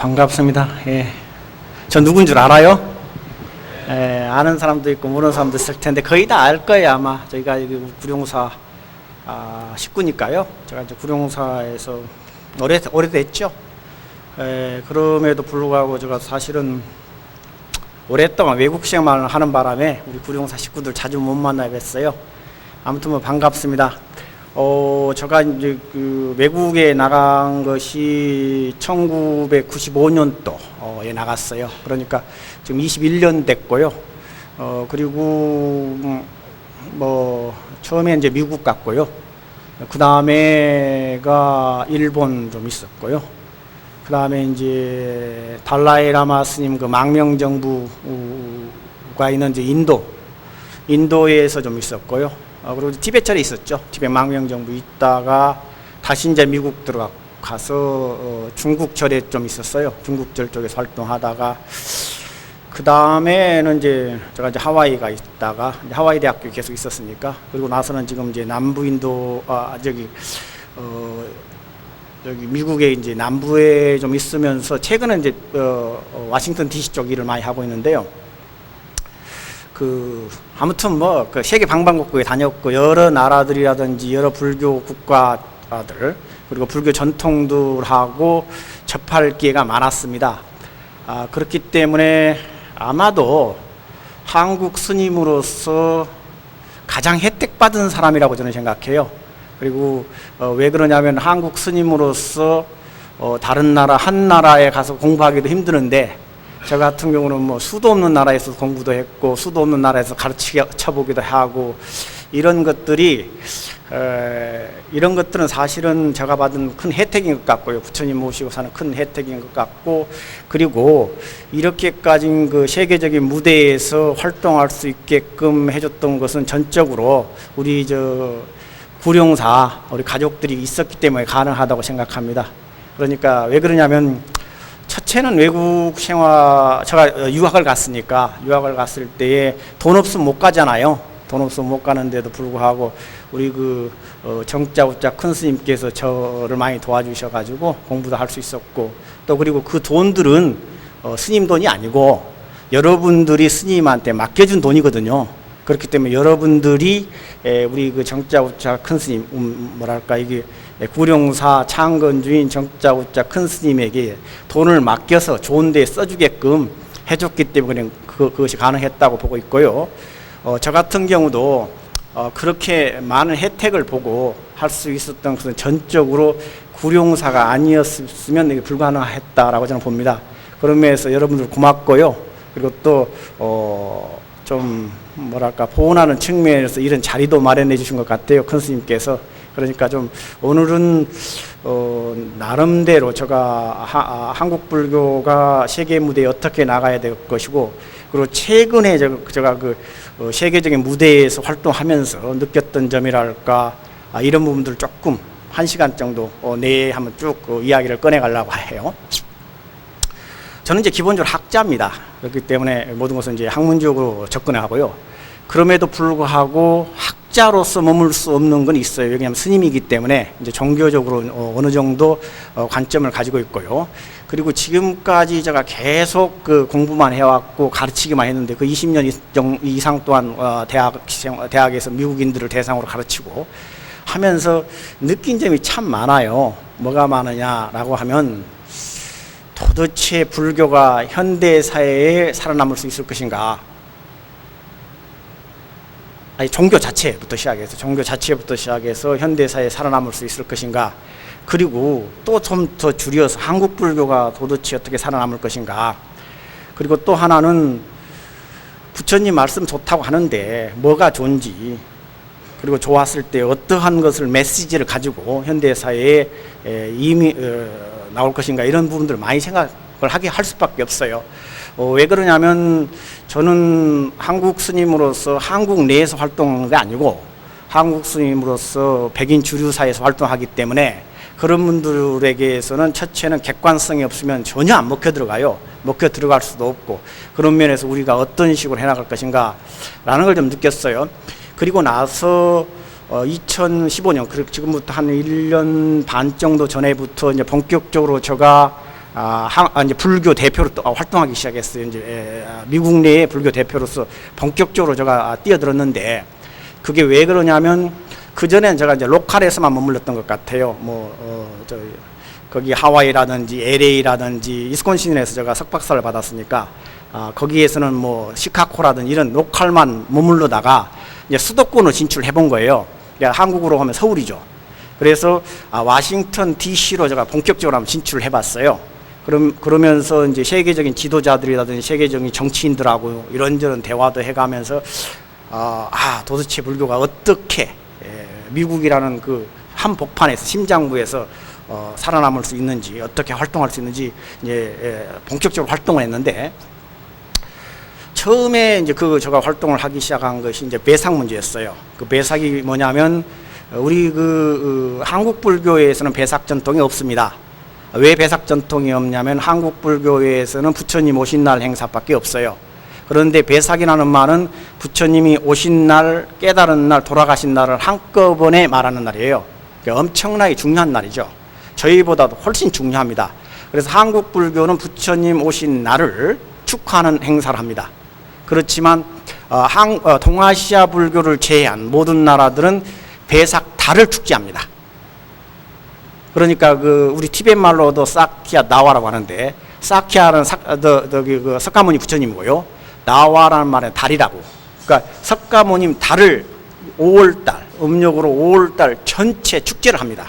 반갑습니다. 예. 저 누군 줄 알아요? 예, 아는 사람도 있고 모르는 사람도 있을 텐데 거의 다 알 거예요. 아마 저희가 구룡사 식구니까요. 제가 이제 구룡사에서 오래됐죠. 예, 그럼에도 불구하고 제가 사실은 오랫동안 외국 생활을 하는 바람에 우리 구룡사 식구들 자주 못 만나 뵀어요. 아무튼 뭐 반갑습니다. 제가 이제 그 외국에 나간 것이 1995년도에 나갔어요. 그러니까 지금 21년 됐고요. 그리고 뭐 처음에 이제 미국 갔고요. 그 다음에가 일본 좀 있었고요. 그 다음에 이제 달라이 라마 스님 그 망명정부가 있는 이제 인도에서 좀 있었고요. 그리고 티베트에 있었죠. 티베트 망명정부 있다가 다시 이제 미국 들어가서 중국절에 좀 있었어요. 중국절 쪽에서 활동하다가 그 다음에는 이제 제가 이제 하와이가 있다가 이제 하와이 대학교 계속 있었으니까 그리고 나서는 지금 이제 남부인도 여기 미국에 이제 남부에 좀 있으면서 최근에 이제 워싱턴 DC 쪽 일을 많이 하고 있는데요. 아무튼 뭐 그 세계 방방곡곡에 다녔고 여러 나라들이라든지 여러 불교 국가들 그리고 불교 전통들하고 접할 기회가 많았습니다. 그렇기 때문에 아마도 한국 스님으로서 가장 혜택받은 사람이라고 저는 생각해요. 그리고 왜 그러냐면 한국 스님으로서 다른 나라 한 나라에 가서 공부하기도 힘드는데 저 같은 경우는 뭐 수도 없는 나라에서 공부도 했고 수도 없는 나라에서 가르쳐 보기도 하고 이런 것들은 사실은 제가 받은 큰 혜택인 것 같고요. 부처님 모시고 사는 큰 혜택인 것 같고 그리고 이렇게까지 그 세계적인 무대에서 활동할 수 있게끔 해줬던 것은 전적으로 우리 구룡사 우리 가족들이 있었기 때문에 가능하다고 생각합니다. 그러니까 왜 그러냐면 첫째는 외국 생활, 제가 유학을 갔을 때에 돈 없으면 못 가잖아요. 돈 없으면 못 가는데도 불구하고 우리 정자 우자 큰 스님께서 저를 많이 도와주셔가지고 공부도 할 수 있었고 또 그리고 그 돈들은 스님 돈이 아니고 여러분들이 스님한테 맡겨준 돈이거든요. 그렇기 때문에 여러분들이 우리 정자 우자 큰 스님 이게 구룡사 창건주인 정자 우자 큰 스님에게 돈을 맡겨서 좋은 데 써주게끔 해줬기 때문에 그것이 가능했다고 보고 있고요. 저 같은 경우도 그렇게 많은 혜택을 보고 할 수 있었던 것은 전적으로 구룡사가 아니었으면 이게 불가능했다라고 저는 봅니다. 그런 면에서 여러분들 고맙고요. 그리고 또 좀 보온하는 측면에서 이런 자리도 마련해 주신 것 같아요. 큰 스님께서. 그러니까 좀 오늘은 나름대로 제가 한국 불교가 세계 무대에 어떻게 나가야 될 것이고 그리고 최근에 제가 세계적인 무대에서 활동하면서 느꼈던 점이랄까 이런 부분들 조금 1시간 정도 내에 한번 쭉 이야기를 꺼내가려고 해요. 저는 이제 기본적으로 학자입니다. 그렇기 때문에 모든 것은 이제 학문적으로 접근하고요. 그럼에도 불구하고 학자로서 머물 수 없는 건 있어요. 왜냐하면 스님이기 때문에 이제 종교적으로 어느 정도 관점을 가지고 있고요. 그리고 지금까지 제가 계속 공부만 해왔고 가르치기만 했는데 20년 이상 동안 대학에서 미국인들을 대상으로 가르치고 하면서 느낀 점이 참 많아요. 뭐가 많으냐라고 하면 도대체 불교가 현대 사회에 살아남을 수 있을 것인가? 종교 자체부터 시작해서 현대 사회에 살아남을 수 있을 것인가? 그리고 또 좀 더 줄여서 한국 불교가 도대체 어떻게 살아남을 것인가? 그리고 또 하나는 부처님 말씀 좋다고 하는데 뭐가 좋은지 그리고 좋았을 때 어떠한 것을 메시지를 가지고 현대 사회에 이미 나올 것인가 이런 부분들을 많이 생각을 할 수밖에 없어요. 왜 그러냐면 저는 한국 스님으로서 한국 내에서 활동하는 게 아니고 한국 스님으로서 백인 주류사에서 활동하기 때문에 그런 분들에게서는 첫째는 객관성이 없으면 전혀 안 먹혀 들어가요. 먹혀 들어갈 수도 없고 그런 면에서 우리가 어떤 식으로 해나갈 것인가 라는 걸 좀 느꼈어요. 그리고 나서 2015년, 지금부터 한 1년 반 정도 전에부터 이제 본격적으로 제가 이제 불교 대표로 또 활동하기 시작했어요. 이제 미국 내의 불교 대표로서 본격적으로 제가 뛰어들었는데, 그게 왜 그러냐면 그 전엔 제가 이제 로컬에서만 머물렀던 것 같아요. 거기 하와이라든지 LA라든지 이스콘신에서 제가 석박사를 받았으니까 거기에서는 뭐 시카고라든지 이런 로컬만 머물러다가 이제 수도권으로 진출해 본 거예요. 그러니까 한국으로 하면 서울이죠. 그래서 워싱턴 DC로 제가 본격적으로 한번 진출을 해봤어요. 그러면서 이제 세계적인 지도자들이라든지 세계적인 정치인들하고 이런저런 대화도 해가면서 도대체 불교가 어떻게 미국이라는 그 한복판에서 심장부에서 살아남을 수 있는지, 어떻게 활동할 수 있는지 이제 본격적으로 활동을 했는데, 처음에 이제 제가 활동을 하기 시작한 것이 이제 배삭 문제였어요. 그 배삭이 뭐냐면 우리 한국 불교에서는 배삭 전통이 없습니다. 왜 배삭 전통이 없냐면 한국 불교에서는 부처님 오신 날 행사밖에 없어요. 그런데 배삭이라는 말은 부처님이 오신 날, 깨달은 날, 돌아가신 날을 한꺼번에 말하는 날이에요. 그러니까 엄청나게 중요한 날이죠. 저희보다도 훨씬 중요합니다. 그래서 한국 불교는 부처님 오신 날을 축하하는 행사를 합니다. 그렇지만 동아시아 불교를 제외한 모든 나라들은 배삭 달을 축제합니다. 그러니까 우리 티벳 말로도 사키야 나와라고 하는데, 사키야는 석가모니 부처님이고요. 나와라는 말은 달이라고. 그러니까 석가모님 달을 5월달, 음력으로 5월달 전체 축제를 합니다.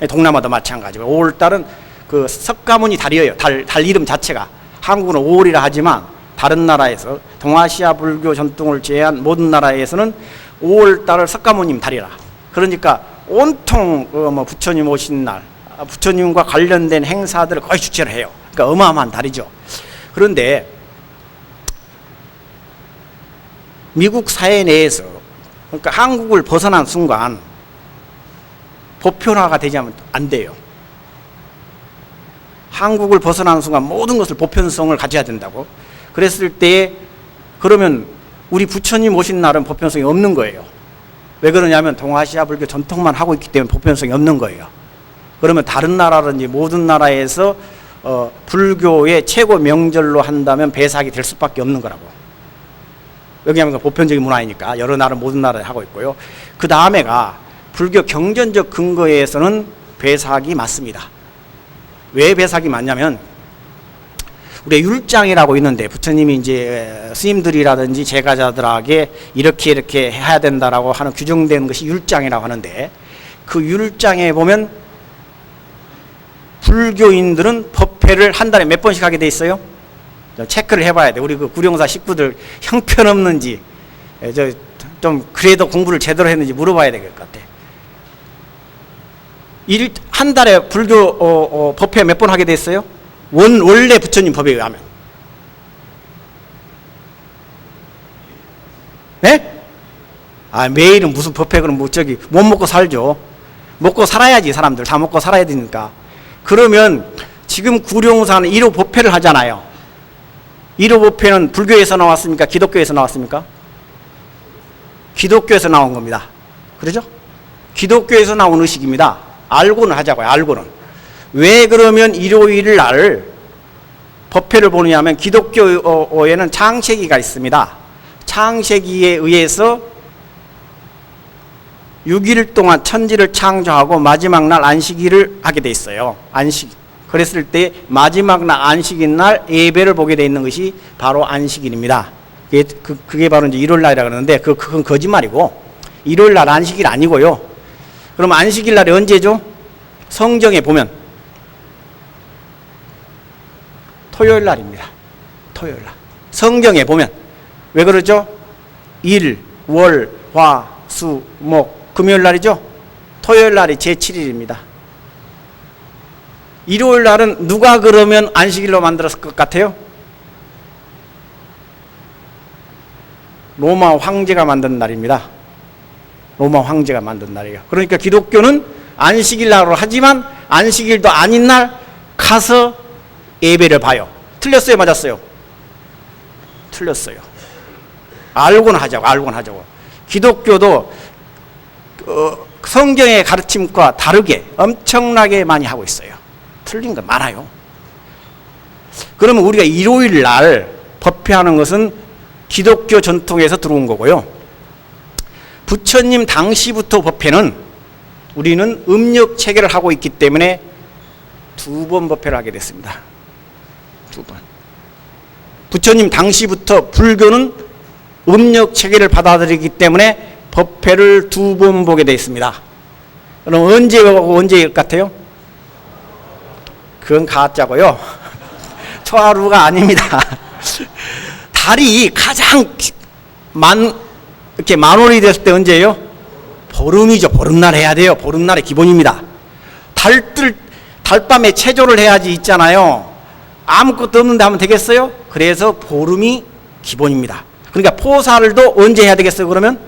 동남아도 마찬가지고 5월달은 그 석가모니 달이에요. 달 이름 자체가. 한국은 5월이라 하지만 다른 나라에서 동아시아 불교 전통을 제외한 모든 나라에서는 5월달을 석가모님 달이라. 그러니까 온통 부처님 오신 날, 부처님과 관련된 행사들을 거의 주최를 해요. 그러니까 어마어마한 달이죠. 그런데 미국 사회 내에서, 그러니까 한국을 벗어난 순간 보편화가 되지 않으면 안 돼요. 한국을 벗어나는 순간 모든 것을 보편성을 가져야 된다고. 그랬을 때 그러면 우리 부처님 오신 날은 보편성이 없는 거예요. 왜 그러냐면 동아시아 불교 전통만 하고 있기 때문에 보편성이 없는 거예요. 그러면 다른 나라든지 모든 나라에서 불교의 최고 명절로 한다면 배삭이 될 수밖에 없는 거라고. 왜냐하면 보편적인 문화이니까 여러 나라 모든 나라에 하고 있고요. 그 다음에가 불교 경전적 근거에서는 배삭이 맞습니다. 왜 배삭이 맞냐면 우리 율장이라고 있는데, 부처님이 이제 스님들이라든지 제가자들에게 이렇게 해야 된다라고 하는 규정된 것이 율장이라고 하는데, 그 율장에 보면 불교인들은 법회를 한 달에 몇 번씩 하게 돼 있어요? 체크를 해봐야 돼. 우리 구룡사 식구들 형편없는지, 좀 그래도 공부를 제대로 했는지 물어봐야 될 것 같아. 한 달에 불교 법회 몇 번 하게 돼 있어요? 원래 부처님 법에 의하면. 네? 매일은 무슨 법회, 그럼 못 먹고 살죠. 먹고 살아야지, 사람들. 다 먹고 살아야 되니까. 그러면 지금 구룡사는 1호 법회를 하잖아요. 1호 법회는 불교에서 나왔습니까? 기독교에서 나왔습니까? 기독교에서 나온 겁니다. 그러죠? 기독교에서 나온 의식입니다. 알고는 하자고요, 알고는. 왜 그러면 일요일 날 법회를 보느냐면, 기독교에는 창세기가 있습니다. 창세기에 의해서 6일 동안 천지를 창조하고 마지막 날 안식일을 하게 돼 있어요. 안식. 그랬을 때 마지막 날 안식일 날 예배를 보게 돼 있는 것이 바로 안식일입니다. 그게 바로 이제 일요일 날이라고 그러는데, 그건 거짓말이고, 일요일 날 안식일 아니고요. 그럼 안식일 날이 언제죠? 성경에 보면 토요일 날입니다. 토요일 날. 성경에 보면 왜 그러죠? 일, 월, 화, 수, 목, 금요일 날이죠? 토요일 날이 제7일입니다. 일요일 날은 누가 그러면 안식일로 만들었을 것 같아요? 로마 황제가 만든 날입니다. 로마 황제가 만든 날이에요. 그러니까 기독교는 안식일 날로 하지만 안식일도 아닌 날 가서 예배를 봐요. 틀렸어요, 맞았어요? 틀렸어요. 알고는 하자고. 기독교도 성경의 가르침과 다르게 엄청나게 많이 하고 있어요. 틀린 거 많아요. 그러면 우리가 일요일 날 법회하는 것은 기독교 전통에서 들어온 거고요. 부처님 당시부터 법회는 우리는 음력 체계를 하고 있기 때문에 2번 법회를 하게 됐습니다. 2번. 부처님 당시부터 불교는 음력 체계를 받아들이기 때문에 법회를 2번 보게 되어 있습니다. 그럼 언제하고 언제 같아요? 그건 가짜고요. 초하루가 아닙니다. 달이 가장 이렇게 만월이 됐을 때 언제예요? 보름이죠. 보름날 해야 돼요. 보름날의 기본입니다. 달밤에 체조를 해야지 있잖아요. 아무것도 없는데 하면 되겠어요? 그래서 보름이 기본입니다. 그러니까 포살도 언제 해야 되겠어요? 그러면?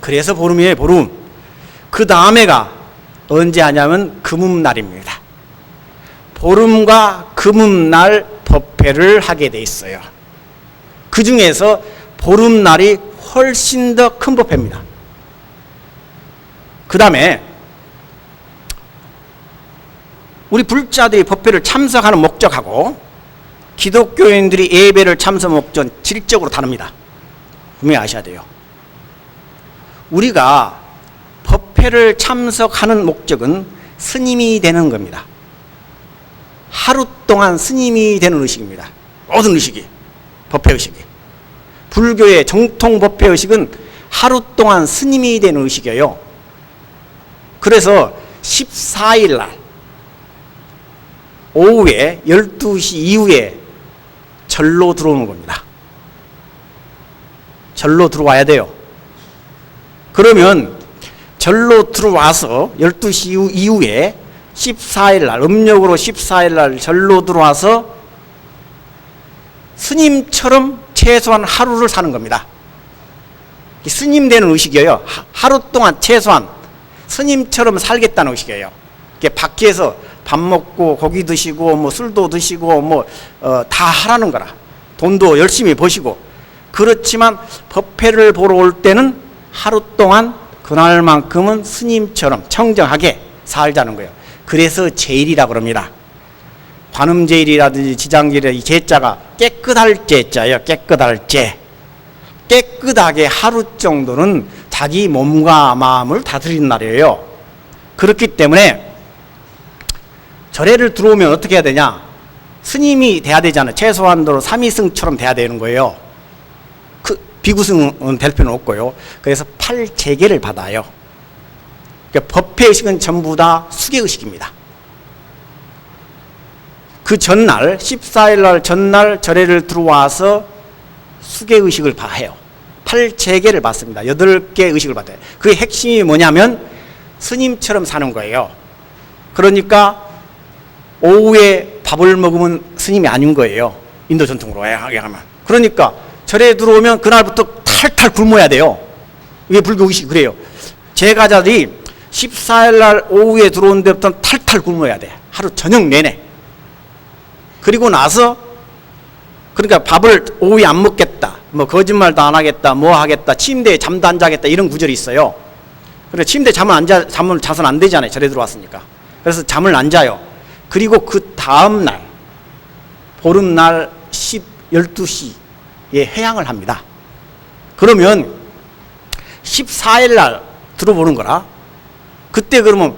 그래서 보름이에요. 보름. 그 다음에가 언제 하냐면 금음날입니다. 보름과 금음날 법회를 하게 돼 있어요. 그 중에서 보름날이 훨씬 더 큰 법회입니다. 그 다음에 우리 불자들이 법회를 참석하는 목적하고 기독교인들이 예배를 참석 목적은 질적으로 다릅니다. 분명히 아셔야 돼요. 우리가 법회를 참석하는 목적은 스님이 되는 겁니다. 하루 동안 스님이 되는 의식입니다. 모든 의식이, 법회 의식이. 불교의 정통 법회 의식은 하루 동안 스님이 되는 의식이에요. 그래서 14일 날 오후에 12시 이후에 절로 들어오는 겁니다. 절로 들어와야 돼요. 그러면 절로 들어와서 12시 이후에 14일 날, 음력으로 14일 날 절로 들어와서 스님처럼 최소한 하루를 사는 겁니다. 스님 되는 의식이에요. 하루 동안 최소한 스님처럼 살겠다는 의식이에요. 밖에서 밥 먹고 고기 드시고 뭐 술도 드시고 다 하라는 거라. 돈도 열심히 버시고. 그렇지만 법회를 보러 올 때는 하루 동안 그날만큼은 스님처럼 청정하게 살자는 거예요. 그래서 제일이라고 그럽니다. 관음제일이라든지 지장제일이라든지 이 제자가 깨끗할 제자예요. 깨끗할 제. 깨끗하게 하루 정도는 자기 몸과 마음을 다스리는 날이에요. 그렇기 때문에 절에를 들어오면 어떻게 해야 되냐? 스님이 돼야 되잖아요. 최소한도로 삼위승처럼 돼야 되는 거예요. 그 비구승은 될 필요는 없고요. 그래서 8제계를 받아요. 그러니까 법회의식은 전부 다 수계의식입니다. 그 전날 14일 날 전날 절에를 들어와서 수계의식을 해요. 8제계를 받습니다. 8개 의식을 받아요. 그의 핵심이 뭐냐면 스님처럼 사는 거예요. 그러니까 오후에 밥을 먹으면 스님이 아닌 거예요. 인도 전통으로 하면. 그러니까 절에 들어오면 그날부터 탈탈 굶어야 돼요. 이게 불교 의식이 그래요. 제가자들이 14일 날 오후에 들어온 데부터 탈탈 굶어야 돼. 하루 저녁 내내. 그리고 나서 그러니까 밥을 오후에 안 먹겠다. 뭐 거짓말도 안 하겠다. 뭐 하겠다. 침대에 잠도 안 자겠다. 이런 구절이 있어요. 그래 침대에 잠을 자서는 안 되잖아요. 절에 들어왔으니까. 그래서 잠을 안 자요. 그리고 그 다음 날 보름날 12시에 회향을 합니다. 그러면 14일 날 들어보는 거라. 그때 그러면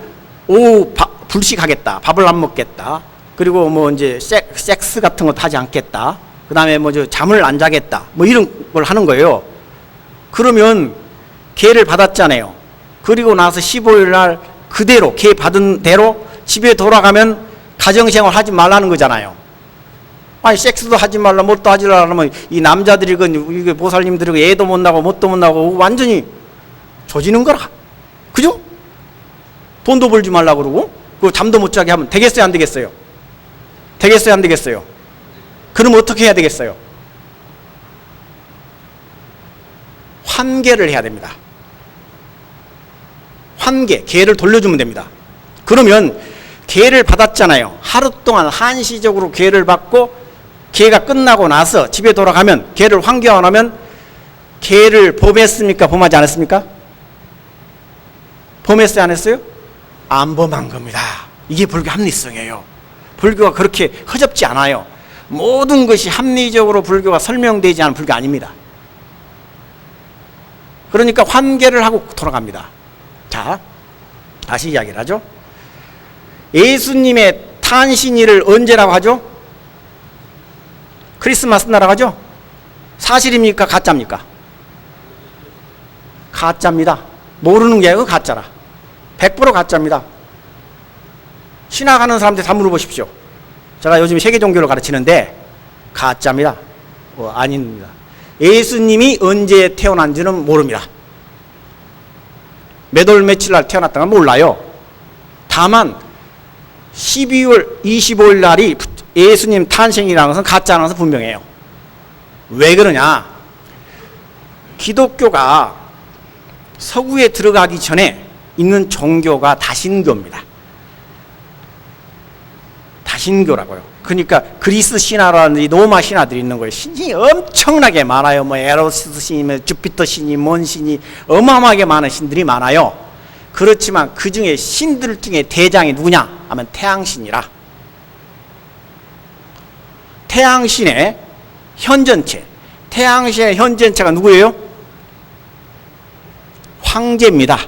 오후 불식하겠다. 밥을 안 먹겠다. 그리고 뭐 이제 섹스 같은 것도 하지 않겠다. 그 다음에 뭐 잠을 안 자겠다. 뭐 이런 걸 하는 거예요. 그러면 계를 받았잖아요. 그리고 나서 15일 날 그대로 계 받은 대로 집에 돌아가면 가정생활 하지 말라는 거잖아요. 아니 섹스도 하지 말라 뭣도 하지 말라면 이 남자들이 이게 보살님들이 애도 못 나고 뭣도 못 나고 완전히 조지는 거라. 그죠? 돈도 벌지 말라 그러고 그 잠도 못 자게 하면 되겠어요 안 되겠어요? 되겠어요 안 되겠어요? 그럼 어떻게 해야 되겠어요? 환계를 해야 됩니다. 환계, 계를 돌려주면 됩니다. 그러면 계를 받았잖아요. 하루 동안 한시적으로 계를 받고 계가 끝나고 나서 집에 돌아가면 계를 환기하고 나면 계를 범했습니까? 범하지 않았습니까? 범했어요? 안 했어요? 안 범한 겁니다. 이게 불교 합리성이에요. 불교가 그렇게 허접지 않아요. 모든 것이 합리적으로 불교가 설명되지 않은 불교 아닙니다. 그러니까 환계를 하고 돌아갑니다. 자, 다시 이야기를 하죠. 예수님의 탄신일을 언제라고 하죠? 크리스마스 날이라고 하죠? 사실입니까? 가짜입니까? 가짜입니다. 모르는 게 아니고 가짜라. 100% 가짜입니다. 신학하는 사람들 다 물어보십시오. 제가 요즘 세계 종교를 가르치는데 가짜입니다. 아닙니다. 예수님이 언제 태어난지는 모릅니다. 몇 월 며칠 날 태어났다는 건 몰라요. 다만 12월 25일 날이 예수님 탄생이라는 것은 가짜라는 것은 분명해요. 왜 그러냐? 기독교가 서구에 들어가기 전에 있는 종교가 다신교입니다. 다신교라고요. 그러니까 그리스 신화라든지 로마 신화들이 있는 거예요. 신이 엄청나게 많아요. 뭐 에로스 신이, 주피터 신이, 뭔 신이 어마어마하게 많은 신들이 많아요. 그렇지만 그 중에 신들 중에 대장이 누구냐 하면 태양신이라. 태양신의 현전체, 태양신의 현전체가 누구예요? 황제입니다.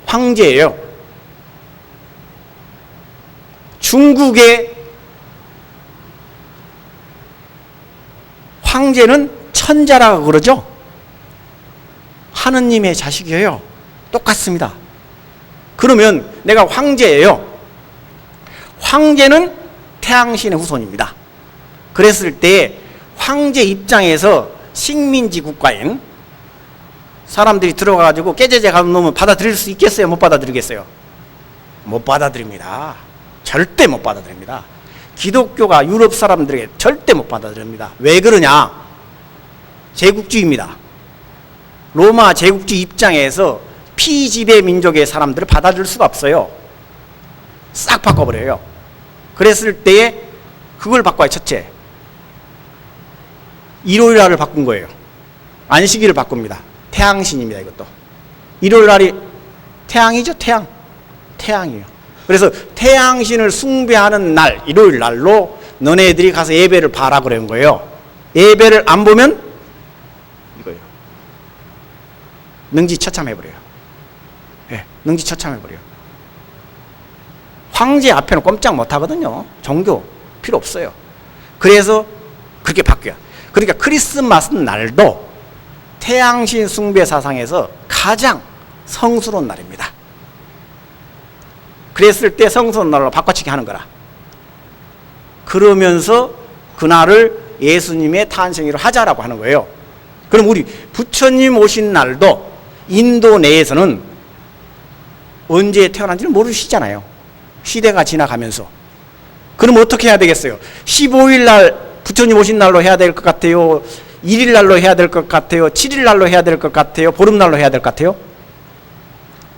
황제예요. 중국의 황제는 천자라고 그러죠. 하느님의 자식이에요. 똑같습니다. 그러면 내가 황제예요. 황제는 태양신의 후손입니다. 그랬을 때 황제 입장에서 식민지 국가인 사람들이 들어가가지고 깨제제 가면 놓으면 받아들일 수 있겠어요? 못 받아들이겠어요? 못 받아들입니다. 절대 못 받아들입니다. 기독교가 유럽 사람들에게 절대 못 받아들입니다. 왜 그러냐? 제국주의입니다. 로마 제국주의 입장에서 피지배 민족의 사람들을 받아들일 수가 없어요. 싹 바꿔버려요. 그랬을 때에 그걸 바꿔요. 첫째, 일요일날을 바꾼 거예요. 안식일을 바꿉니다. 태양신입니다. 이것도 일요일날이 태양이죠. 태양이에요. 그래서 태양신을 숭배하는 날, 일요일날로 너네들이 가서 예배를 봐라 그런 거예요. 예배를 안 보면 이거예요. 능지처참해버려요. 네, 능지처참해버려요. 황제 앞에는 꼼짝 못하거든요. 종교 필요 없어요. 그래서 그렇게 바뀌어요. 그러니까 크리스마스 날도 태양신 숭배 사상에서 가장 성스러운 날입니다. 그랬을 때 성스러운 날로 바꿔치기 하는 거라. 그러면서 그날을 예수님의 탄생일로 하자라고 하는 거예요. 그럼 우리 부처님 오신 날도 인도 내에서는 언제 태어난지는 모르시잖아요. 시대가 지나가면서. 그럼 어떻게 해야 되겠어요? 15일 날 부처님 오신 날로 해야 될 것 같아요? 1일 날로 해야 될 것 같아요? 7일 날로 해야 될 것 같아요? 보름날로 해야 될 것 같아요?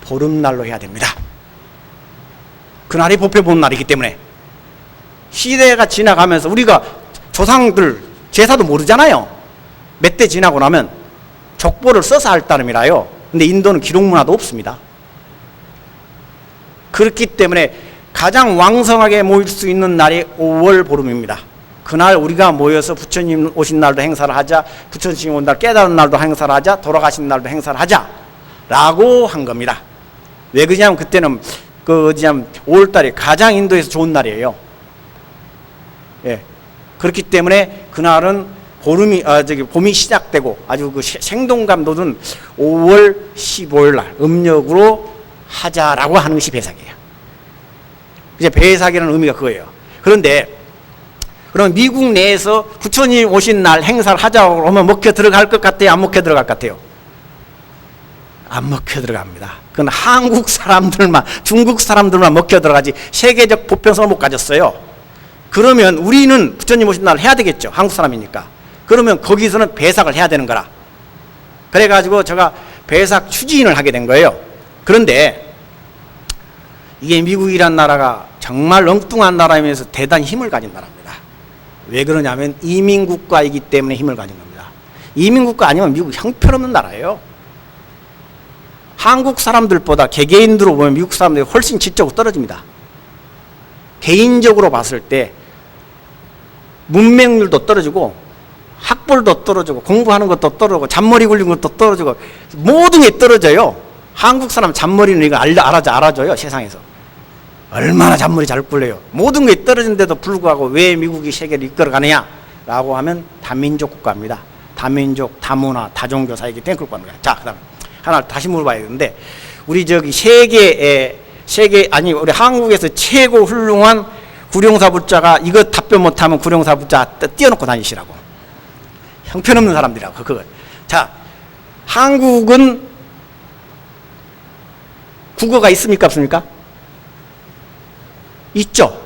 보름날로 해야 됩니다. 그날이 법회 본 날이기 때문에. 시대가 지나가면서 우리가 조상들 제사도 모르잖아요. 몇 대 지나고 나면 족보를 써서 할 따름이라요. 근데 인도는 기록문화도 없습니다. 그렇기 때문에 가장 왕성하게 모일 수 있는 날이 5월 보름입니다. 그날 우리가 모여서 부처님 오신 날도 행사를 하자, 부처님 온 날 깨달은 날도 행사를 하자, 돌아가신 날도 행사를 하자 라고 한 겁니다. 왜 그러냐면 그때는 5월달이 가장 인도에서 좋은 날이에요. 예. 그렇기 때문에 그날은 봄이 시작되고 아주 그 생동감 돋은 5월 15일 날 음력으로 하자라고 하는 것이 배삭이에요. 이제 배삭이라는 의미가 그거예요. 그런데 그럼 미국 내에서 부처님 오신 날 행사를 하자고 하면 먹혀 들어갈 것 같아요? 안 먹혀 들어갈 것 같아요? 안 먹혀 들어갑니다. 그건 한국 사람들만, 중국 사람들만 먹혀 들어가지 세계적 보편성을 못 가졌어요. 그러면 우리는 부처님 오신 날 해야 되겠죠. 한국 사람이니까. 그러면 거기서는 배삭을 해야 되는 거라. 그래가지고 제가 배삭 추진을 하게 된 거예요. 그런데 이게 미국이란 나라가 정말 엉뚱한 나라이면서 대단히 힘을 가진 나라입니다. 왜 그러냐면 이민국가이기 때문에 힘을 가진 겁니다. 이민국가 아니면 미국 형편없는 나라예요. 한국 사람들보다 개개인으로 보면 미국 사람들이 훨씬 질적으로 떨어집니다. 개인적으로 봤을 때 문맹률도 떨어지고 학벌도 떨어지고 공부하는 것도 떨어지고 잔머리 굴린 것도 떨어지고 모든 게 떨어져요. 한국 사람 잔머리는 이거 알아줘요. 세상에서. 얼마나 잔머리 잘 굴려요. 모든 게 떨어진데도 불구하고 왜 미국이 세계를 이끌어가느냐 라고 하면 다민족 국가입니다. 다민족, 다문화, 다종교 사회이기 때문에 그럴 거는 거예요. 자, 그 다음 하나 다시 물어봐야 되는데 우리 저기 우리 한국에서 최고 훌륭한 구룡사부자가 이거 답변 못하면 구룡사부자 띄워놓고 다니시라고. 형편없는 사람들이라고 그거. 자, 한국은 국어가 있습니까 없습니까? 있죠.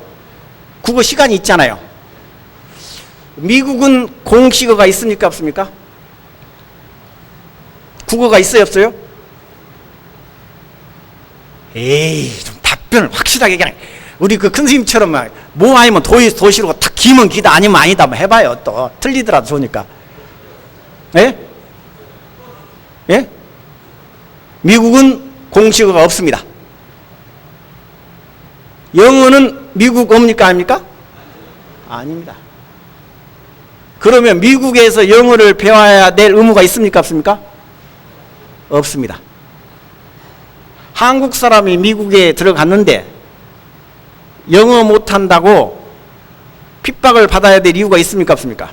국어 시간이 있잖아요. 미국은 공식어가 있습니까 없습니까? 국어가 있어요 없어요? 에이, 좀 답변을 확실하게 그냥 우리 그 큰 스님처럼 뭐 아니면 도시로 탁 기면 기다 아니면 아니다 뭐 해봐요. 또 틀리더라도 좋으니까. 예? 예? 미국은 공식어가 없습니다. 영어는 미국 옵니까 아닙니까? 아닙니다. 그러면 미국에서 영어를 배워야 될 의무가 있습니까 없습니까? 없습니다. 한국 사람이 미국에 들어갔는데 영어 못한다고 핍박을 받아야 될 이유가 있습니까 없습니까?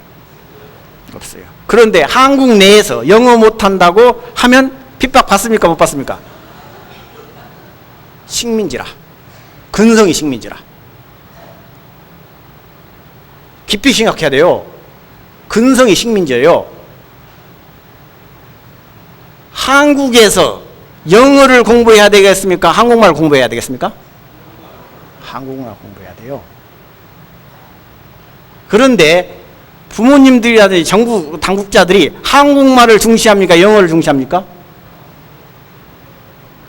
없어요. 그런데 한국 내에서 영어 못한다고 하면 핍박 받습니까 못 받습니까? 식민지라. 근성이 식민지라. 깊이 생각해야 돼요. 근성이 식민지예요. 한국에서 영어를 공부해야 되겠습니까? 한국말을 공부해야 되겠습니까? 한국말 공부해야 돼요. 그런데 부모님들이라든지 정부 당국자들이 한국말을 중시합니까? 영어를 중시합니까?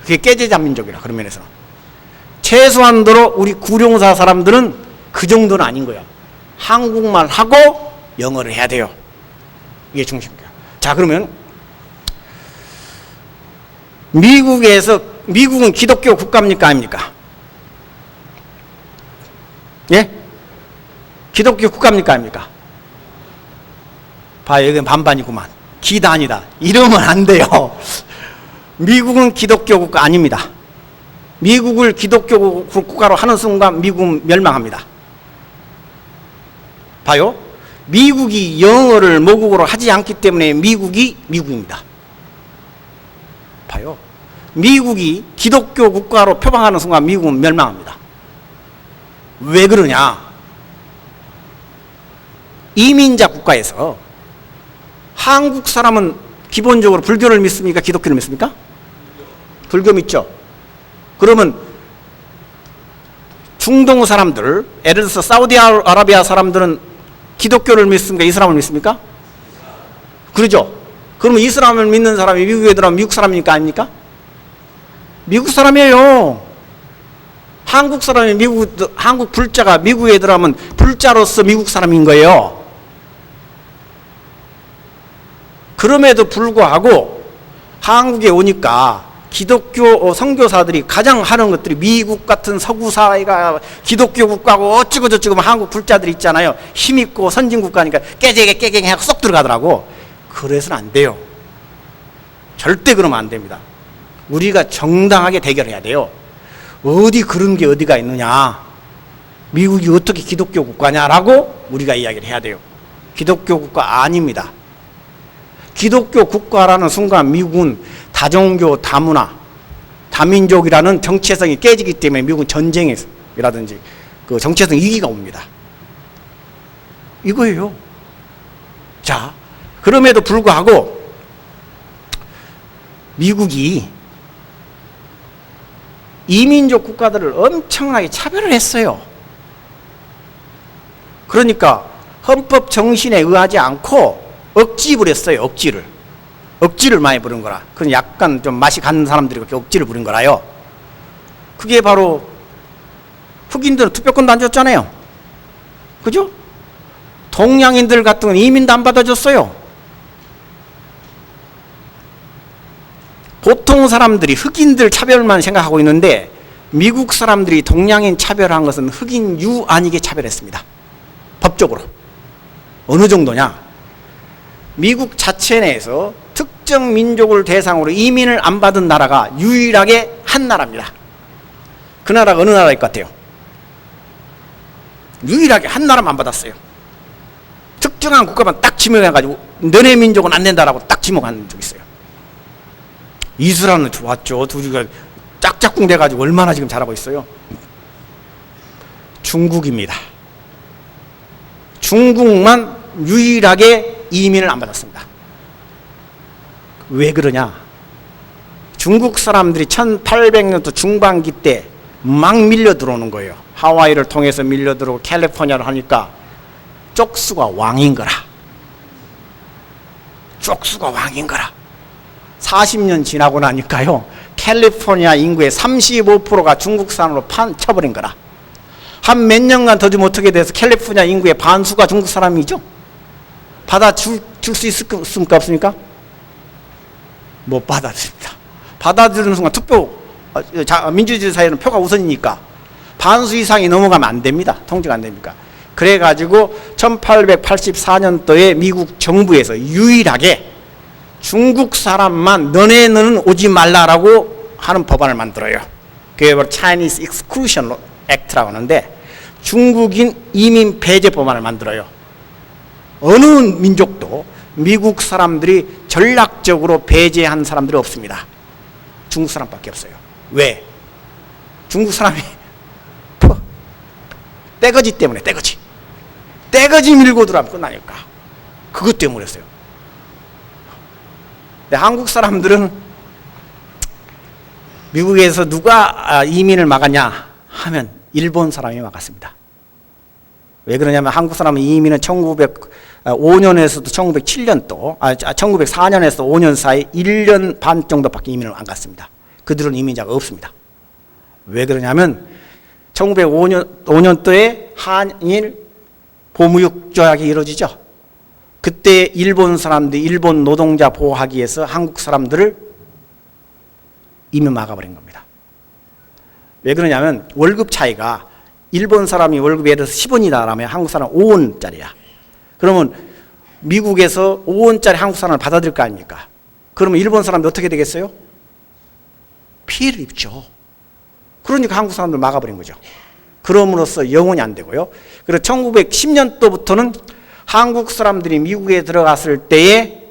그게 깨제자민족이라 그런 면에서는. 최소한도로 우리 구룡사 사람들은 그 정도는 아닌 거예요. 한국말 하고 영어를 해야 돼요. 이게 중심이에요. 자, 그러면 미국은 기독교 국가입니까 아닙니까? 예? 기독교 국가입니까 아닙니까? 봐요, 여기는 반반이구만. 기다 아니다. 이러면 안 돼요. 미국은 기독교 국가 아닙니다. 미국을 기독교 국가로 하는 순간 미국은 멸망합니다. 봐요. 미국이 영어를 모국어로 하지 않기 때문에 미국이 미국입니다. 봐요. 미국이 기독교 국가로 표방하는 순간 미국은 멸망합니다. 왜 그러냐? 이민자 국가에서 한국 사람은 기본적으로 불교를 믿습니까? 기독교를 믿습니까? 불교 믿죠? 그러면 중동 사람들, 예를 들어서 사우디아라비아 사람들은 기독교를 믿습니까? 이슬람을 믿습니까? 그러죠? 그러면 이슬람을 믿는 사람이 미국에 들어가면 미국 사람입니까? 아닙니까? 미국 사람이에요. 한국 사람이 한국 불자가 미국에 들어가면 불자로서 미국 사람인 거예요. 그럼에도 불구하고 한국에 오니까 기독교 선교사들이 가장 하는 것들이 미국 같은 서구 사회가 기독교 국가고 어쩌고 저쩌고 한국 불자들 있잖아요. 힘있고 선진 국가니까 깨갱 하고 쏙 들어가더라고. 그래서는 안 돼요. 절대 그러면 안 됩니다. 우리가 정당하게 대결해야 돼요. 어디 그런 게 어디가 있느냐. 미국이 어떻게 기독교 국가냐라고 우리가 이야기를 해야 돼요. 기독교 국가 아닙니다. 기독교 국가라는 순간 미국은 다종교, 다문화, 다민족이라는 정체성이 깨지기 때문에 미국은 전쟁이라든지 그 정체성 위기가 옵니다. 이거예요. 자, 그럼에도 불구하고 미국이 이민족 국가들을 엄청나게 차별을 했어요. 그러니까 헌법 정신에 의하지 않고 억지 부렸어요. 억지를 많이 부른 거라. 그건 약간 좀 맛이 가는 사람들이 그렇게 억지를 부린 거라요. 그게 바로 흑인들은 투표권도 안 줬잖아요. 그죠? 동양인들 같은 건 이민도 안 받아줬어요. 보통 사람들이 흑인들 차별만 생각하고 있는데 미국 사람들이 동양인 차별한 것은 흑인 유 아니게 차별했습니다. 법적으로. 어느 정도냐? 미국 자체 내에서 특정 민족을 대상으로 이민을 안 받은 나라가 유일하게 한 나라입니다. 그 나라가 어느 나라일 것 같아요? 유일하게 한 나라만 받았어요. 특정한 국가만 딱 지명해가지고 너네 민족은 안 된다라고 딱 지목한 적이 있어요. 이스라엘은 좋았죠. 둘이가 짝짝꿍 돼가지고 얼마나 지금 잘하고 있어요. 중국입니다. 중국만 유일하게 이민을 안 받았습니다. 왜 그러냐? 중국 사람들이 1800년도 중반기 때 막 밀려 들어오는 거예요. 하와이를 통해서 밀려 들어오고 캘리포니아를 하니까 쪽수가 왕인 거라. 쪽수가 왕인 거라. 40년 지나고 나니까요, 캘리포니아 인구의 35%가 중국 사람으로 쳐버린 거라. 한 몇 년간 더 좀 어떻게 돼서 캘리포니아 인구의 반수가 중국 사람이죠? 받아줄 수 있습니까? 없습니까? 못 받아줍니다. 받아주는 순간 투표, 민주주의 사회는 표가 우선이니까 반수 이상이 넘어가면 안 됩니다. 통제가 안 됩니까? 그래가지고 1884년도에 미국 정부에서 유일하게 중국 사람만 너네는 오지 말라라고 하는 법안을 만들어요. 그게 바로 Chinese Exclusion Act라고 하는데, 중국인 이민 배제 법안을 만들어요. 어느 민족도 미국 사람들이 전략적으로 배제한 사람들이 없습니다. 중국 사람밖에 없어요. 왜? 중국 사람이 떼거지 때문에, 떼거지 밀고 들어가면 끝나니까. 그것 때문이었어요. 한국 사람들은 미국에서 누가 이민을 막았냐 하면 일본 사람이 막았습니다. 왜 그러냐면 한국 사람은 이민은 1905년에서도 1907년도, 1904년에서 5년 사이 1년 반 정도밖에 이민을 안 갔습니다. 그들은 이민자가 없습니다. 왜 그러냐면 1905년도에 한일 보무육 조약이 이루어지죠. 그때 일본 사람들이 일본 노동자 보호하기 위해서 한국 사람들을 이민 막아버린 겁니다. 왜 그러냐면 월급 차이가, 일본 사람이 월급이 예를 들어서 10원이다라면 한국 사람 5원짜리야. 그러면 미국에서 5원짜리 한국 사람을 받아들일 거 아닙니까? 그러면 일본 사람들 어떻게 되겠어요? 피해를 입죠. 그러니까 한국 사람들 막아버린 거죠. 그럼으로써 영원히 안 되고요. 그래서 1910년도부터는 한국 사람들이 미국에 들어갔을 때에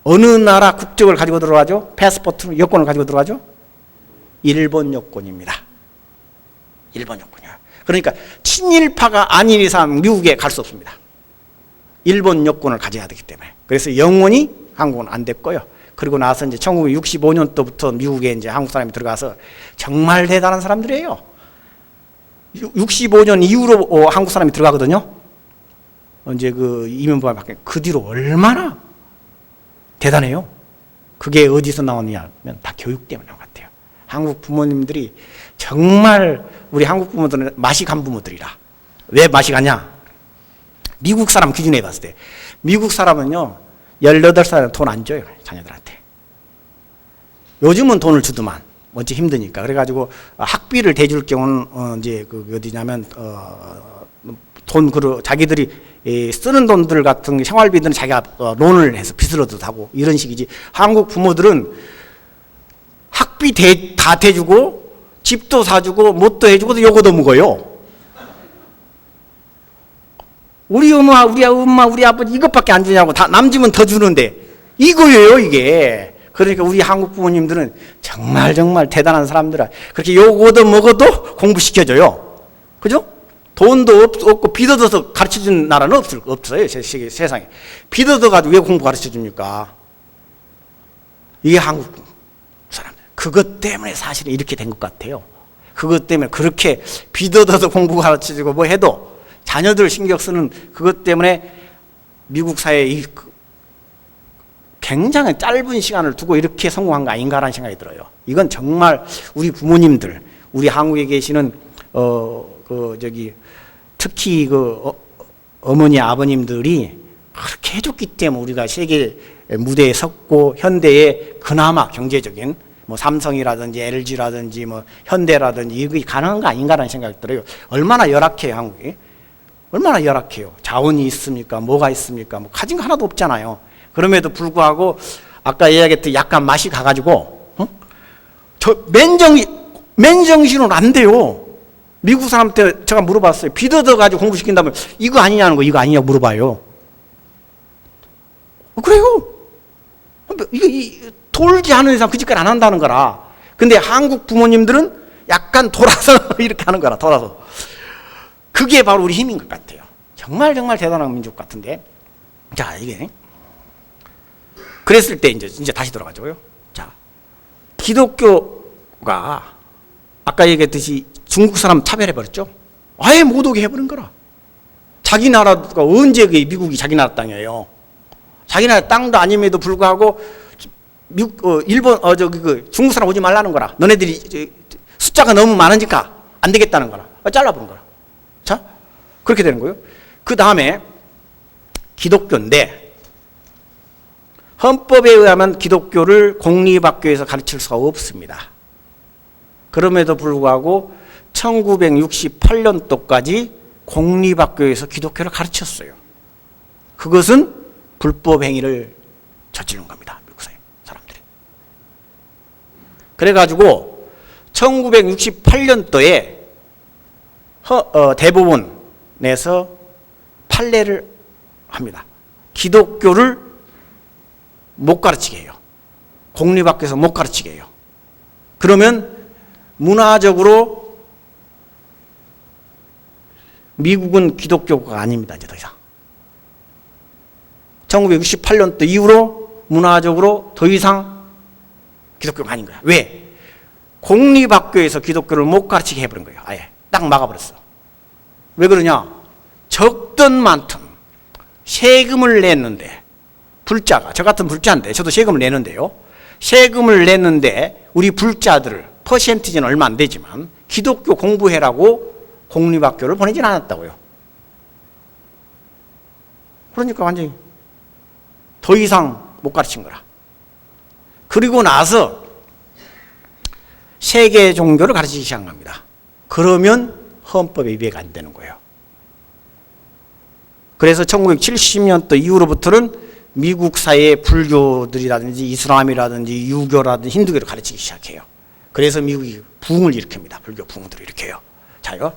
어느 나라 국적을 가지고 들어가죠? 패스포트 여권을 가지고 들어가죠? 일본 여권입니다. 일본 여권이요. 그러니까 친일파가 아닌 이상 미국에 갈 수 없습니다. 일본 여권을 가져야 되기 때문에. 그래서 영원히 한국은 안 됐고요. 그리고 나서 이제 1965년도부터 미국에 이제 한국 사람이 들어가서 정말 대단한 사람들이에요. 65년 이후로 한국 사람이 들어가거든요. 이제 그 이민법이 바뀌고 그 뒤로 얼마나 대단해요. 그게 어디서 나오느냐면 다 교육 때문에 나온 것 같아요. 한국 부모님들이 정말, 우리 한국 부모들은 맛이 간 부모들이라. 왜 맛이 가냐? 미국 사람 기준에 봤을 때 미국 사람은요 18살은 돈 안 줘요, 자녀들한테. 요즘은 돈을 주더만 원체 힘드니까. 그래가지고 학비를 대줄 경우는 이제 그 어디냐면 돈 자기들이 쓰는 돈들 같은 생활비들은 자기가 론을 해서 빚으로도 하고 이런 식이지. 한국 부모들은 학비 다 대주고 집도 사주고 뭣도 해주고 요거도 먹어요. 우리 엄마, 우리 아버지 이것밖에 안 주냐고. 다 남 집은 더 주는데 이거예요, 이게. 그러니까 우리 한국 부모님들은 정말 대단한 사람들아. 그렇게 요거도 먹어도 공부시켜줘요. 그죠? 돈도 없고 빚 얻어서 가르쳐준 나라는 없어요, 세상에. 빚 얻어가지고 왜 공부 가르쳐줍니까? 이게 한국 사람들. 그것 때문에 사실은 이렇게 된 것 같아요. 그것 때문에 그렇게 빚 얻어서 공부 가르쳐주고 뭐 해도 자녀들 신경 쓰는 그것 때문에 미국 사회에 굉장히 짧은 시간을 두고 이렇게 성공한 거 아닌가라는 생각이 들어요. 이건 정말 우리 부모님들, 우리 한국에 계시는 특히 어머니 아버님들이 그렇게 해줬기 때문에 우리가 세계 무대에 섰고 현대에 그나마 경제적인 뭐 삼성이라든지 LG라든지 뭐 현대라든지 이게 가능한 거 아닌가라는 생각이 들어요. 얼마나 열악해요, 한국이. 얼마나 열악해요. 자원이 있습니까? 뭐가 있습니까? 뭐 가진 거 하나도 없잖아요. 그럼에도 불구하고 아까 이야기했듯이 약간 맛이 가가지고 저 맨정신은 안 돼요. 미국 사람한테 제가 물어봤어요. 비더더가지고 공부시킨다면 이거 아니냐는 거, 이거 아니냐고 물어봐요. 그래요. 이게 돌지 않은 이상 그 짓까지 안 한다는 거라. 근데 한국 부모님들은 약간 돌아서 이렇게 하는 거라, 돌아서. 그게 바로 우리 힘인 것 같아요. 정말 대단한 민족 같은데. 자, 이게. 그랬을 때 이제 다시 돌아가자고요. 자, 기독교가 아까 얘기했듯이 중국 사람 차별해버렸죠. 아예 못 오게 해버린 거라. 자기 나라가 언제 미국이 자기 나라 땅이에요. 자기 나라 땅도 아님에도 불구하고 일본 중국 사람 오지 말라는 거라. 너네들이 숫자가 너무 많으니까 안 되겠다는 거라. 잘라버린 거라. 자, 그렇게 되는 거예요. 그 다음에 기독교인데 헌법에 의하면 기독교를 공립학교에서 가르칠 수가 없습니다. 그럼에도 불구하고 1968년도까지 공립학교에서 기독교를 가르쳤어요. 그것은 불법 행위를 저지른 겁니다. 미국 사람들이. 그래가지고 1968년도에 대법원에서 판례를 합니다. 기독교를 못 가르치게 해요. 공립학교에서 못 가르치게 해요. 그러면 문화적으로 미국은 기독교가 아닙니다. 이제 더 이상. 1968년도 이후로 문화적으로 더 이상 기독교가 아닌 거야. 왜? 공립학교에서 기독교를 못 가르치게 해버린 거예요. 아예 딱 막아버렸어. 왜 그러냐? 적든 많든 세금을 냈는데, 불자가, 저 같은 불자인데, 저도 세금을 내는데요. 세금을 냈는데 우리 불자들을 퍼센티지는 얼마 안 되지만 기독교 공부해라고 공립학교를 보내진 않았다고요. 그러니까 완전히 더 이상 못 가르친 거라. 그리고 나서 세계 종교를 가르치기 시작합니다. 그러면 헌법에 위배가 안 되는 거예요. 그래서 1970년도 이후로부터는 미국 사회의 불교들이라든지 이슬람이라든지 유교라든지 힌두교를 가르치기 시작해요. 그래서 미국이 부흥을 일으킵니다. 불교 부흥들을 일으켜요. 자요,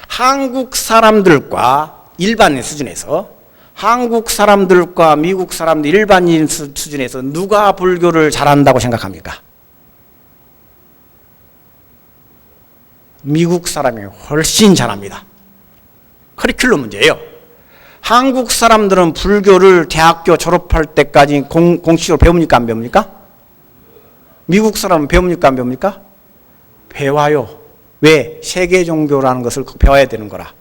한국 사람들과 일반인 수준에서, 한국 사람들과 미국 사람들 일반인 수준에서 누가 불교를 잘한다고 생각합니까? 미국 사람이 훨씬 잘합니다. 커리큘럼 문제예요. 한국 사람들은 불교를 대학교 졸업할 때까지 공식으로 배웁니까? 안 배웁니까? 미국 사람은 배웁니까? 안 배웁니까? 배워요. 왜? 세계 종교라는 것을 배워야 되는 거라.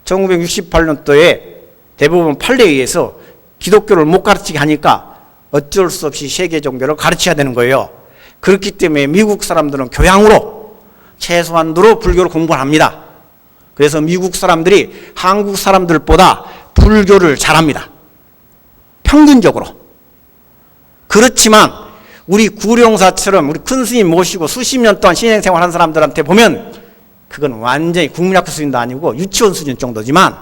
1968년도에 대법원 판례에 의해서 기독교를 못 가르치게 하니까 어쩔 수 없이 세계 종교를 가르쳐야 되는 거예요. 그렇기 때문에 미국 사람들은 교양으로 최소한도로 불교를 공부를 합니다. 그래서 미국 사람들이 한국 사람들보다 불교를 잘합니다. 평균적으로. 그렇지만 우리 구룡사처럼 우리 큰 스님 모시고 수십 년 동안 신행생활한 사람들한테 보면 그건 완전히 국민학교 수준도 아니고 유치원 수준 정도지만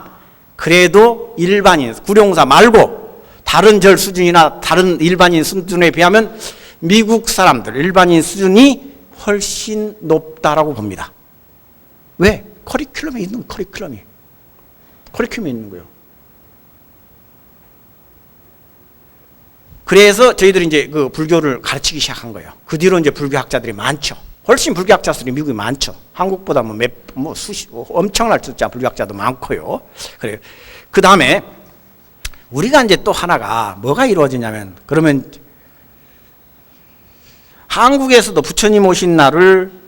그래도 일반인, 구룡사 말고 다른 절 수준이나 다른 일반인 수준에 비하면 미국 사람들 일반인 수준이 훨씬 높다라고 봅니다. 왜? 커리큘럼에 있는 커리큘럼에 있는 거예요. 그래서 저희들이 이제 그 불교를 가르치기 시작한 거예요. 그 뒤로 이제 불교학자들이 많죠. 훨씬 불교학자들이 미국이 많죠. 한국보다 엄청날 숫자 불교학자도 많고요. 그래요. 그 다음에 우리가 이제 또 하나가 뭐가 이루어지냐면, 그러면 한국에서도 부처님 오신 날을